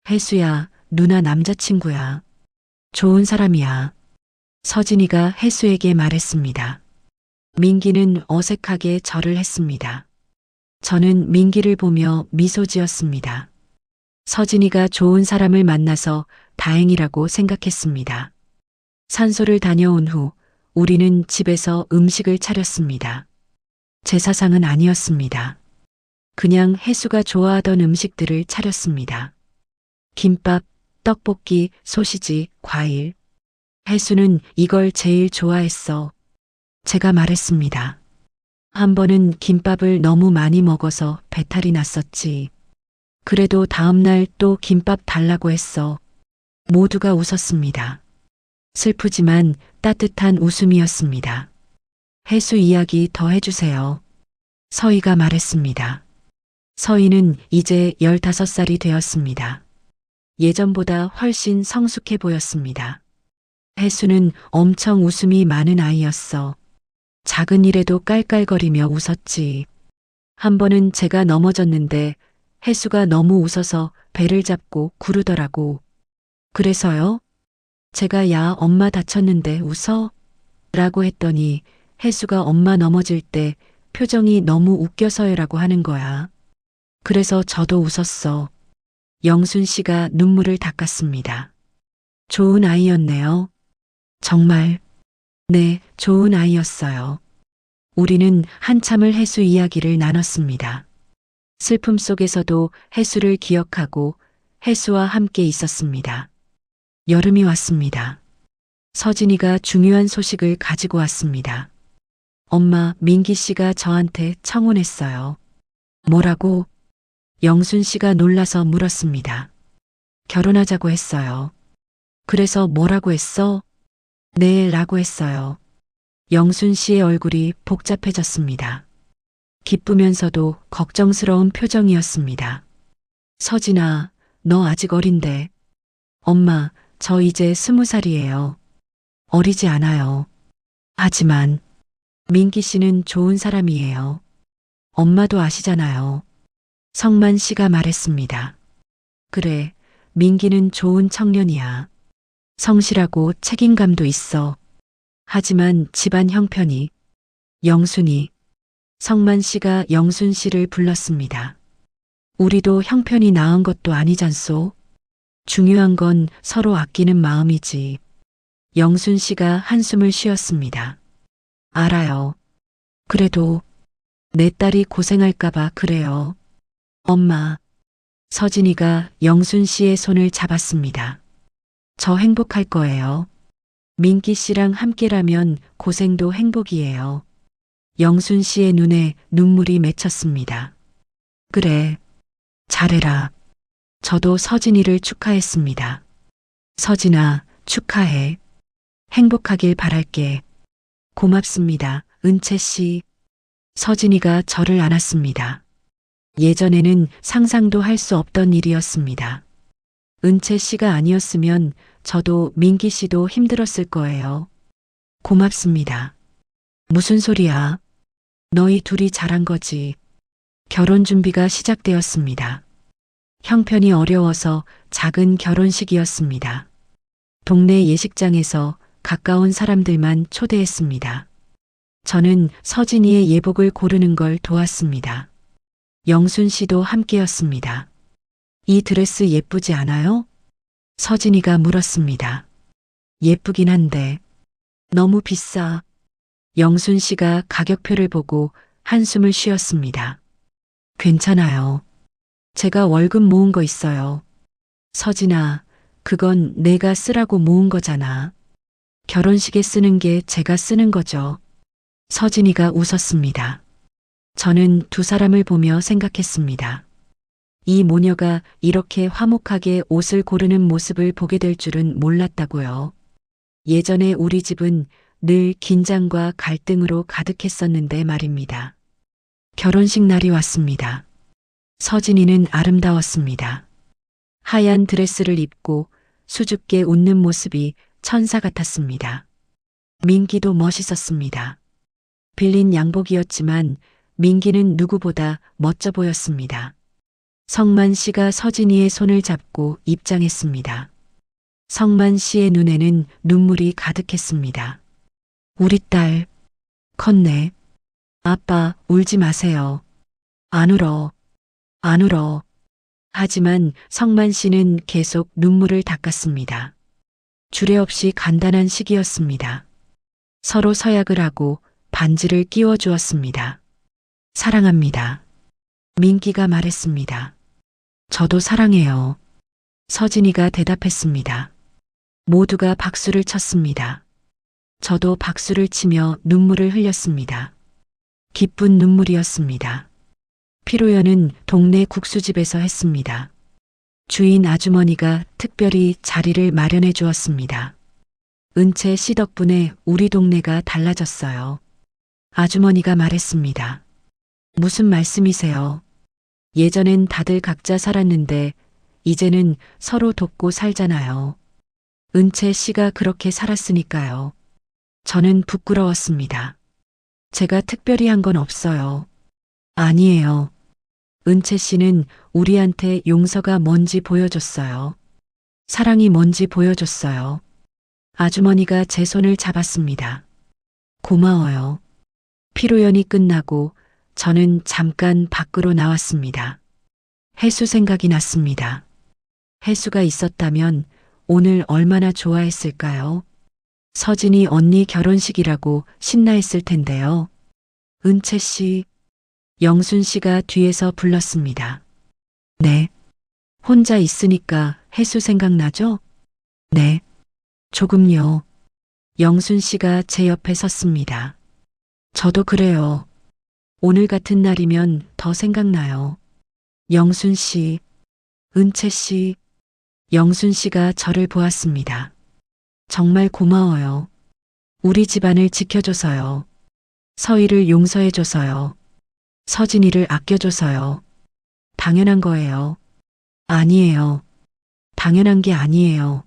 혜수야, 누나 남자친구야. 좋은 사람이야. 서진이가 혜수에게 말했습니다. 민기는 어색하게 절을 했습니다. 저는 민기를 보며 미소 지었습니다. 서진이가 좋은 사람을 만나서 다행이라고 생각했습니다. 산소를 다녀온 후 우리는 집에서 음식을 차렸습니다. 제사상은 아니었습니다. 그냥 혜수가 좋아하던 음식들을 차렸습니다. 김밥, 떡볶이, 소시지, 과일. 혜수는 이걸 제일 좋아했어. 제가 말했습니다. 한 번은 김밥을 너무 많이 먹어서 배탈이 났었지. 그래도 다음날 또 김밥 달라고 했어. 모두가 웃었습니다. 슬프지만 따뜻한 웃음이었습니다. 혜수 이야기 더 해주세요. 서희가 말했습니다. 서희는 이제 15살이 되었습니다. 예전보다 훨씬 성숙해 보였습니다. 혜수는 엄청 웃음이 많은 아이였어. 작은 일에도 깔깔거리며 웃었지. 한 번은 제가 넘어졌는데 혜수가 너무 웃어서 배를 잡고 구르더라고. 그래서요? 제가 야, 엄마 다쳤는데 웃어? 라고 했더니 혜수가 엄마 넘어질 때 표정이 너무 웃겨서요라고 하는 거야. 그래서 저도 웃었어. 영순 씨가 눈물을 닦았습니다. 좋은 아이였네요. 정말. 네, 좋은 아이였어요. 우리는 한참을 혜수 이야기를 나눴습니다. 슬픔 속에서도 혜수를 기억하고 혜수와 함께 있었습니다. 여름이 왔습니다. 서진이가 중요한 소식을 가지고 왔습니다. 엄마, 민기 씨가 저한테 청혼했어요. 뭐라고? 영순 씨가 놀라서 물었습니다. 결혼하자고 했어요. 그래서 뭐라고 했어? 네, 라고 했어요. 영순 씨의 얼굴이 복잡해졌습니다. 기쁘면서도 걱정스러운 표정이었습니다. 서진아, 너 아직 어린데. 엄마, 저 이제 20살이에요. 어리지 않아요. 하지만 민기 씨는 좋은 사람이에요. 엄마도 아시잖아요. 성만 씨가 말했습니다. 그래, 민기는 좋은 청년이야. 성실하고 책임감도 있어. 하지만 집안 형편이. 영순이. 성만 씨가 영순 씨를 불렀습니다. 우리도 형편이 나은 것도 아니잖소. 중요한 건 서로 아끼는 마음이지. 영순 씨가 한숨을 쉬었습니다. 알아요. 그래도 내 딸이 고생할까봐 그래요. 엄마. 서진이가 영순 씨의 손을 잡았습니다. 저 행복할 거예요. 민기 씨랑 함께라면 고생도 행복이에요. 영순 씨의 눈에 눈물이 맺혔습니다. 그래. 잘해라. 저도 서진이를 축하했습니다. 서진아, 축하해. 행복하길 바랄게. 고맙습니다, 은채 씨. 서진이가 저를 안았습니다. 예전에는 상상도 할 수 없던 일이었습니다. 은채 씨가 아니었으면 저도 민기 씨도 힘들었을 거예요. 고맙습니다. 무슨 소리야? 너희 둘이 잘한 거지. 결혼 준비가 시작되었습니다. 형편이 어려워서 작은 결혼식이었습니다. 동네 예식장에서 가까운 사람들만 초대했습니다. 저는 서진이의 예복을 고르는 걸 도왔습니다. 영순 씨도 함께였습니다. 이 드레스 예쁘지 않아요? 서진이가 물었습니다. 예쁘긴 한데 너무 비싸. 영순 씨가 가격표를 보고 한숨을 쉬었습니다. 괜찮아요. 제가 월급 모은 거 있어요. 서진아, 그건 내가 쓰라고 모은 거잖아. 결혼식에 쓰는 게 제가 쓰는 거죠. 서진이가 웃었습니다. 저는 두 사람을 보며 생각했습니다. 이 모녀가 이렇게 화목하게 옷을 고르는 모습을 보게 될 줄은 몰랐다고요. 예전에 우리 집은 늘 긴장과 갈등으로 가득했었는데 말입니다. 결혼식 날이 왔습니다. 서진이는 아름다웠습니다. 하얀 드레스를 입고 수줍게 웃는 모습이 천사 같았습니다. 민기도 멋있었습니다. 빌린 양복이었지만 민기는 누구보다 멋져 보였습니다. 성만 씨가 서진이의 손을 잡고 입장했습니다. 성만 씨의 눈에는 눈물이 가득했습니다. 우리 딸, 컸네. 아빠, 울지 마세요. 안 울어. 안 울어. 하지만 성만 씨는 계속 눈물을 닦았습니다. 주례없이 간단한 식이었습니다. 서로 서약을 하고 반지를 끼워 주었습니다. 사랑합니다. 민기가 말했습니다. 저도 사랑해요. 서진이가 대답했습니다. 모두가 박수를 쳤습니다. 저도 박수를 치며 눈물을 흘렸습니다. 기쁜 눈물이었습니다. 피로연은 동네 국수집에서 했습니다. 주인 아주머니가 특별히 자리를 마련해 주었습니다. 은채 씨 덕분에 우리 동네가 달라졌어요. 아주머니가 말했습니다. 무슨 말씀이세요? 예전엔 다들 각자 살았는데 이제는 서로 돕고 살잖아요. 은채 씨가 그렇게 살았으니까요. 저는 부끄러웠습니다. 제가 특별히 한 건 없어요. 아니에요. 은채 씨는 우리한테 용서가 뭔지 보여줬어요. 사랑이 뭔지 보여줬어요. 아주머니가 제 손을 잡았습니다. 고마워요. 피로연이 끝나고 저는 잠깐 밖으로 나왔습니다. 혜수 생각이 났습니다. 혜수가 있었다면 오늘 얼마나 좋아했을까요? 서진이 언니 결혼식이라고 신나했을 텐데요. 은채 씨, 영순 씨가 뒤에서 불렀습니다. 네. 혼자 있으니까 혜수 생각나죠? 네. 조금요. 영순 씨가 제 옆에 섰습니다. 저도 그래요. 오늘 같은 날이면 더 생각나요. 영순 씨, 은채 씨, 영순 씨가 저를 보았습니다. 정말 고마워요. 우리 집안을 지켜줘서요. 서희를 용서해줘서요. 서진이를 아껴줘서요. 당연한 거예요. 아니에요. 당연한 게 아니에요.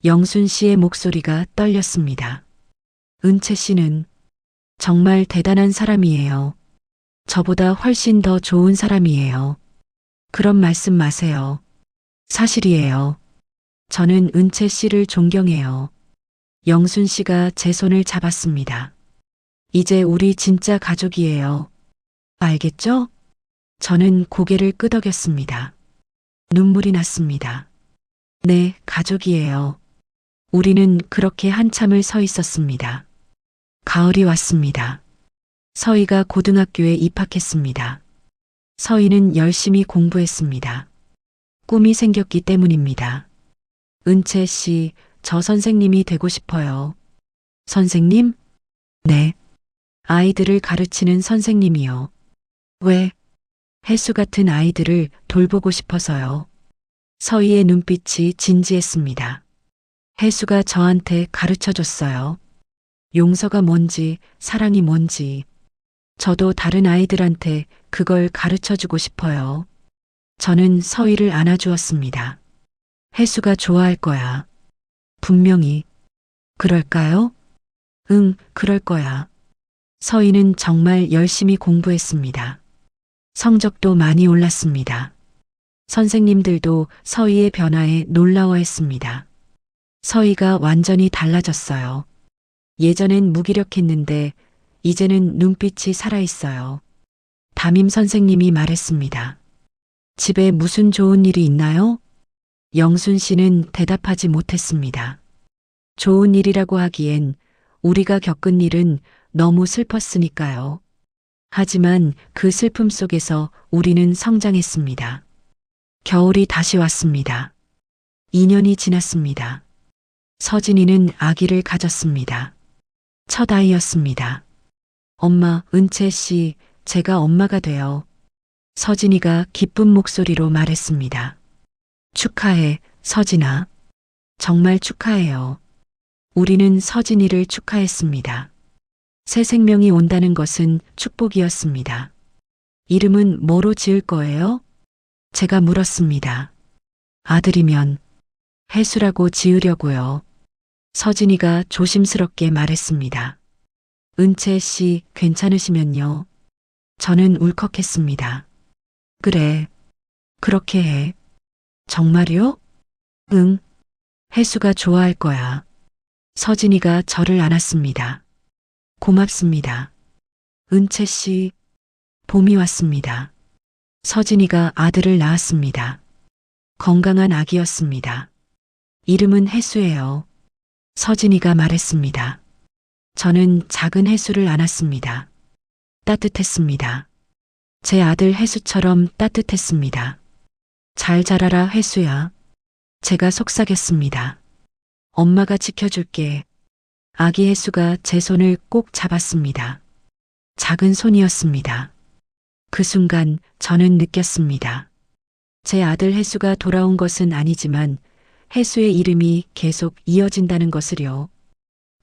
영순 씨의 목소리가 떨렸습니다. 은채 씨는 정말 대단한 사람이에요. 저보다 훨씬 더 좋은 사람이에요. 그런 말씀 마세요. 사실이에요. 저는 은채 씨를 존경해요. 영순 씨가 제 손을 잡았습니다. 이제 우리 진짜 가족이에요. 알겠죠? 저는 고개를 끄덕였습니다. 눈물이 났습니다. 네, 가족이에요. 우리는 그렇게 한참을 서 있었습니다. 가을이 왔습니다. 서희가 고등학교에 입학했습니다. 서희는 열심히 공부했습니다. 꿈이 생겼기 때문입니다. 은채 씨, 저 선생님이 되고 싶어요. 선생님? 네. 아이들을 가르치는 선생님이요. 왜? 혜수 같은 아이들을 돌보고 싶어서요. 서희의 눈빛이 진지했습니다. 혜수가 저한테 가르쳐 줬어요. 용서가 뭔지, 사랑이 뭔지. 저도 다른 아이들한테 그걸 가르쳐 주고 싶어요. 저는 서희를 안아주었습니다. 혜수가 좋아할 거야. 분명히. 그럴까요? 응, 그럴 거야. 서희는 정말 열심히 공부했습니다. 성적도 많이 올랐습니다. 선생님들도 서희의 변화에 놀라워했습니다. 서희가 완전히 달라졌어요. 예전엔 무기력했는데 이제는 눈빛이 살아있어요. 담임 선생님이 말했습니다. 집에 무슨 좋은 일이 있나요? 영순 씨는 대답하지 못했습니다. 좋은 일이라고 하기엔 우리가 겪은 일은 너무 슬펐으니까요. 하지만 그 슬픔 속에서 우리는 성장했습니다. 겨울이 다시 왔습니다. 2년이 지났습니다. 서진이는 아기를 가졌습니다. 첫 아이였습니다. 엄마, 은채 씨, 제가 엄마가 돼요. 서진이가 기쁜 목소리로 말했습니다. 축하해, 서진아. 정말 축하해요. 우리는 서진이를 축하했습니다. 새 생명이 온다는 것은 축복이었습니다. 이름은 뭐로 지을 거예요? 제가 물었습니다. 아들이면 해수라고 지으려고요. 서진이가 조심스럽게 말했습니다. 은채 씨 괜찮으시면요. 저는 울컥했습니다. 그래, 그렇게 해. 정말요? 응, 해수가 좋아할 거야. 서진이가 저를 안았습니다. 고맙습니다. 은채 씨, 봄이 왔습니다. 서진이가 아들을 낳았습니다. 건강한 아기였습니다. 이름은 해수예요. 서진이가 말했습니다. 저는 작은 해수를 안았습니다. 따뜻했습니다. 제 아들 해수처럼 따뜻했습니다. 잘 자라라 해수야. 제가 속삭였습니다. 엄마가 지켜줄게. 아기 해수가 제 손을 꼭 잡았습니다. 작은 손이었습니다. 그 순간 저는 느꼈습니다. 제 아들 해수가 돌아온 것은 아니지만 해수의 이름이 계속 이어진다는 것을요.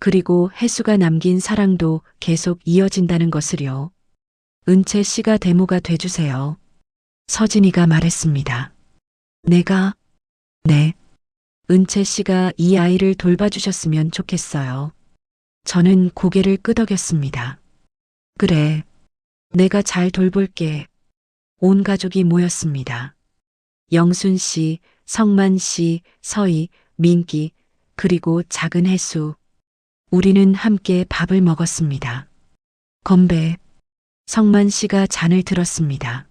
그리고 해수가 남긴 사랑도 계속 이어진다는 것을요. 은채 씨가 데모가 돼주세요. 서진이가 말했습니다. 내가? 네. 은채 씨가 이 아이를 돌봐주셨으면 좋겠어요. 저는 고개를 끄덕였습니다. 그래. 내가 잘 돌볼게. 온 가족이 모였습니다. 영순 씨, 성만 씨, 서희, 민기, 그리고 작은 해수. 우리는 함께 밥을 먹었습니다. 건배. 성만 씨가 잔을 들었습니다.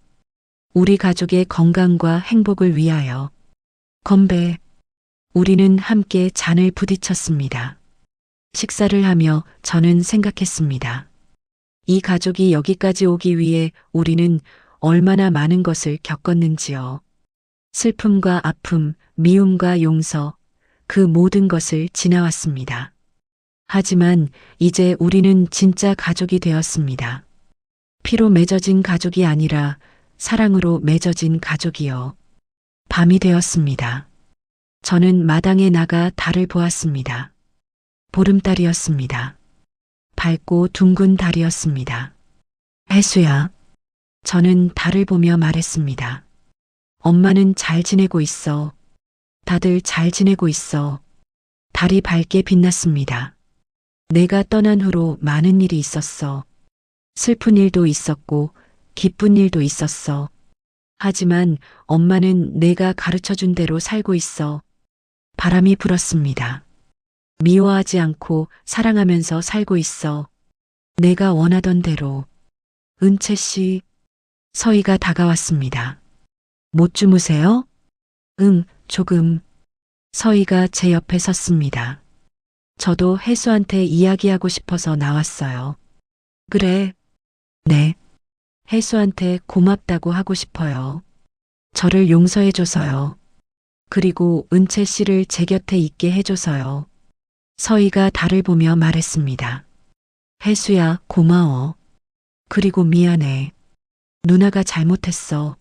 우리 가족의 건강과 행복을 위하여. 건배. 우리는 함께 잔을 부딪혔습니다. 식사를 하며 저는 생각했습니다. 이 가족이 여기까지 오기 위해 우리는 얼마나 많은 것을 겪었는지요. 슬픔과 아픔, 미움과 용서, 그 모든 것을 지나왔습니다. 하지만 이제 우리는 진짜 가족이 되었습니다. 피로 맺어진 가족이 아니라 사랑으로 맺어진 가족이요. 밤이 되었습니다. 저는 마당에 나가 달을 보았습니다. 보름달이었습니다. 밝고 둥근 달이었습니다. 해수야. 저는 달을 보며 말했습니다. 엄마는 잘 지내고 있어. 다들 잘 지내고 있어. 달이 밝게 빛났습니다. 내가 떠난 후로 많은 일이 있었어. 슬픈 일도 있었고 기쁜 일도 있었어. 하지만 엄마는 내가 가르쳐준 대로 살고 있어. 바람이 불었습니다. 미워하지 않고 사랑하면서 살고 있어. 내가 원하던 대로. 은채 씨, 서희가 다가왔습니다. 못 주무세요? 응, 조금. 서희가 제 옆에 섰습니다. 저도 해수한테 이야기하고 싶어서 나왔어요. 그래. 네. 해수한테 고맙다고 하고 싶어요. 저를 용서해줘서요. 그리고 은채 씨를 제 곁에 있게 해줘서요. 서희가 달을 보며 말했습니다. 해수야, 고마워. 그리고 미안해. 누나가 잘못했어.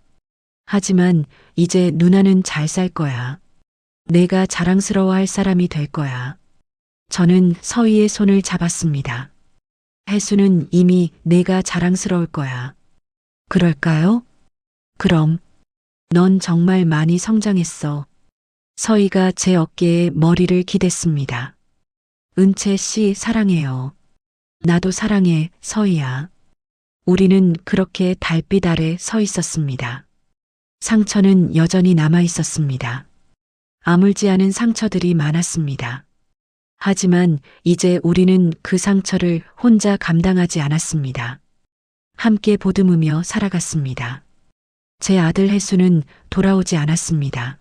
하지만 이제 누나는 잘 살 거야. 내가 자랑스러워할 사람이 될 거야. 저는 서희의 손을 잡았습니다. 해수는 이미 내가 자랑스러울 거야. 그럴까요? 그럼. 넌 정말 많이 성장했어. 서희가 제 어깨에 머리를 기댔습니다. 은채 씨 사랑해요. 나도 사랑해, 서희야. 우리는 그렇게 달빛 아래 서 있었습니다. 상처는 여전히 남아 있었습니다. 아물지 않은 상처들이 많았습니다. 하지만 이제 우리는 그 상처를 혼자 감당하지 않았습니다. 함께 보듬으며 살아갔습니다. 제 아들 혜수는 돌아오지 않았습니다.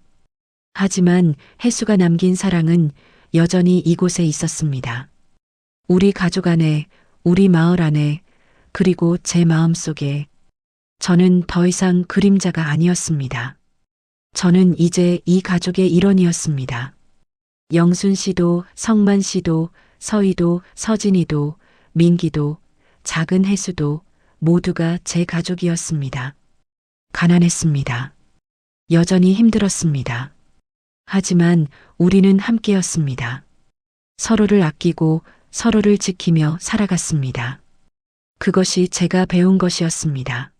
하지만 혜수가 남긴 사랑은 여전히 이곳에 있었습니다. 우리 가족 안에, 우리 마을 안에, 그리고 제 마음 속에. 저는 더 이상 그림자가 아니었습니다. 저는 이제 이 가족의 일원이었습니다. 영순 씨도, 성만 씨도, 서희도, 서진이도, 민기도, 작은 혜수도 모두가 제 가족이었습니다. 가난했습니다. 여전히 힘들었습니다. 하지만 우리는 함께였습니다. 서로를 아끼고 서로를 지키며 살아갔습니다. 그것이 제가 배운 것이었습니다.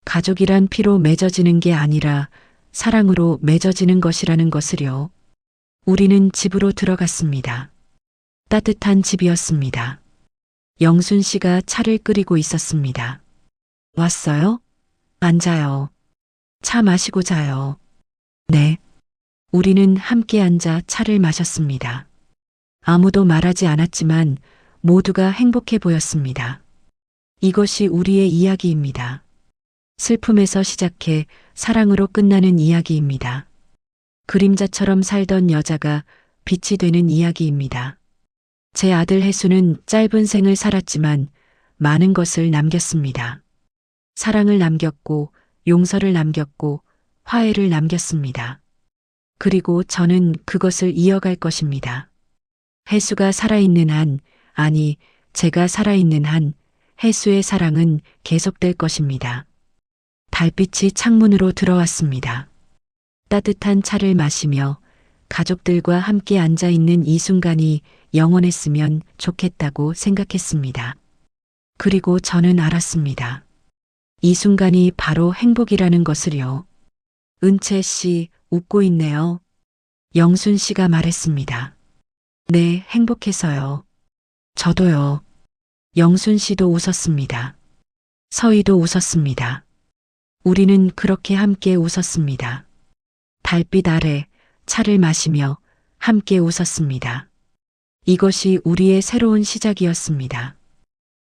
가족이란 피로 맺어지는 게 아니라 사랑으로 맺어지는 것이라는 것을요. 우리는 집으로 들어갔습니다. 따뜻한 집이었습니다. 영순 씨가 차를 끓이고 있었습니다. 왔어요? 앉아요. 차 마시고 자요. 네. 우리는 함께 앉아 차를 마셨습니다. 아무도 말하지 않았지만 모두가 행복해 보였습니다. 이것이 우리의 이야기입니다. 슬픔에서 시작해 사랑으로 끝나는 이야기입니다. 그림자처럼 살던 여자가 빛이 되는 이야기입니다. 제 아들 혜수는 짧은 생을 살았지만 많은 것을 남겼습니다. 사랑을 남겼고 용서를 남겼고 화해를 남겼습니다. 그리고 저는 그것을 이어갈 것입니다. 혜수가 살아있는 한, 아니, 제가 살아있는 한, 혜수의 사랑은 계속될 것입니다. 달빛이 창문으로 들어왔습니다. 따뜻한 차를 마시며 가족들과 함께 앉아 있는 이 순간이 영원했으면 좋겠다고 생각했습니다. 그리고 저는 알았습니다. 이 순간이 바로 행복이라는 것을요. 은채 씨, 웃고 있네요. 영순 씨가 말했습니다. 네, 행복해서요. 저도요. 영순 씨도 웃었습니다. 서희도 웃었습니다. 우리는 그렇게 함께 웃었습니다. 달빛 아래 차를 마시며 함께 웃었습니다. 이것이 우리의 새로운 시작이었습니다.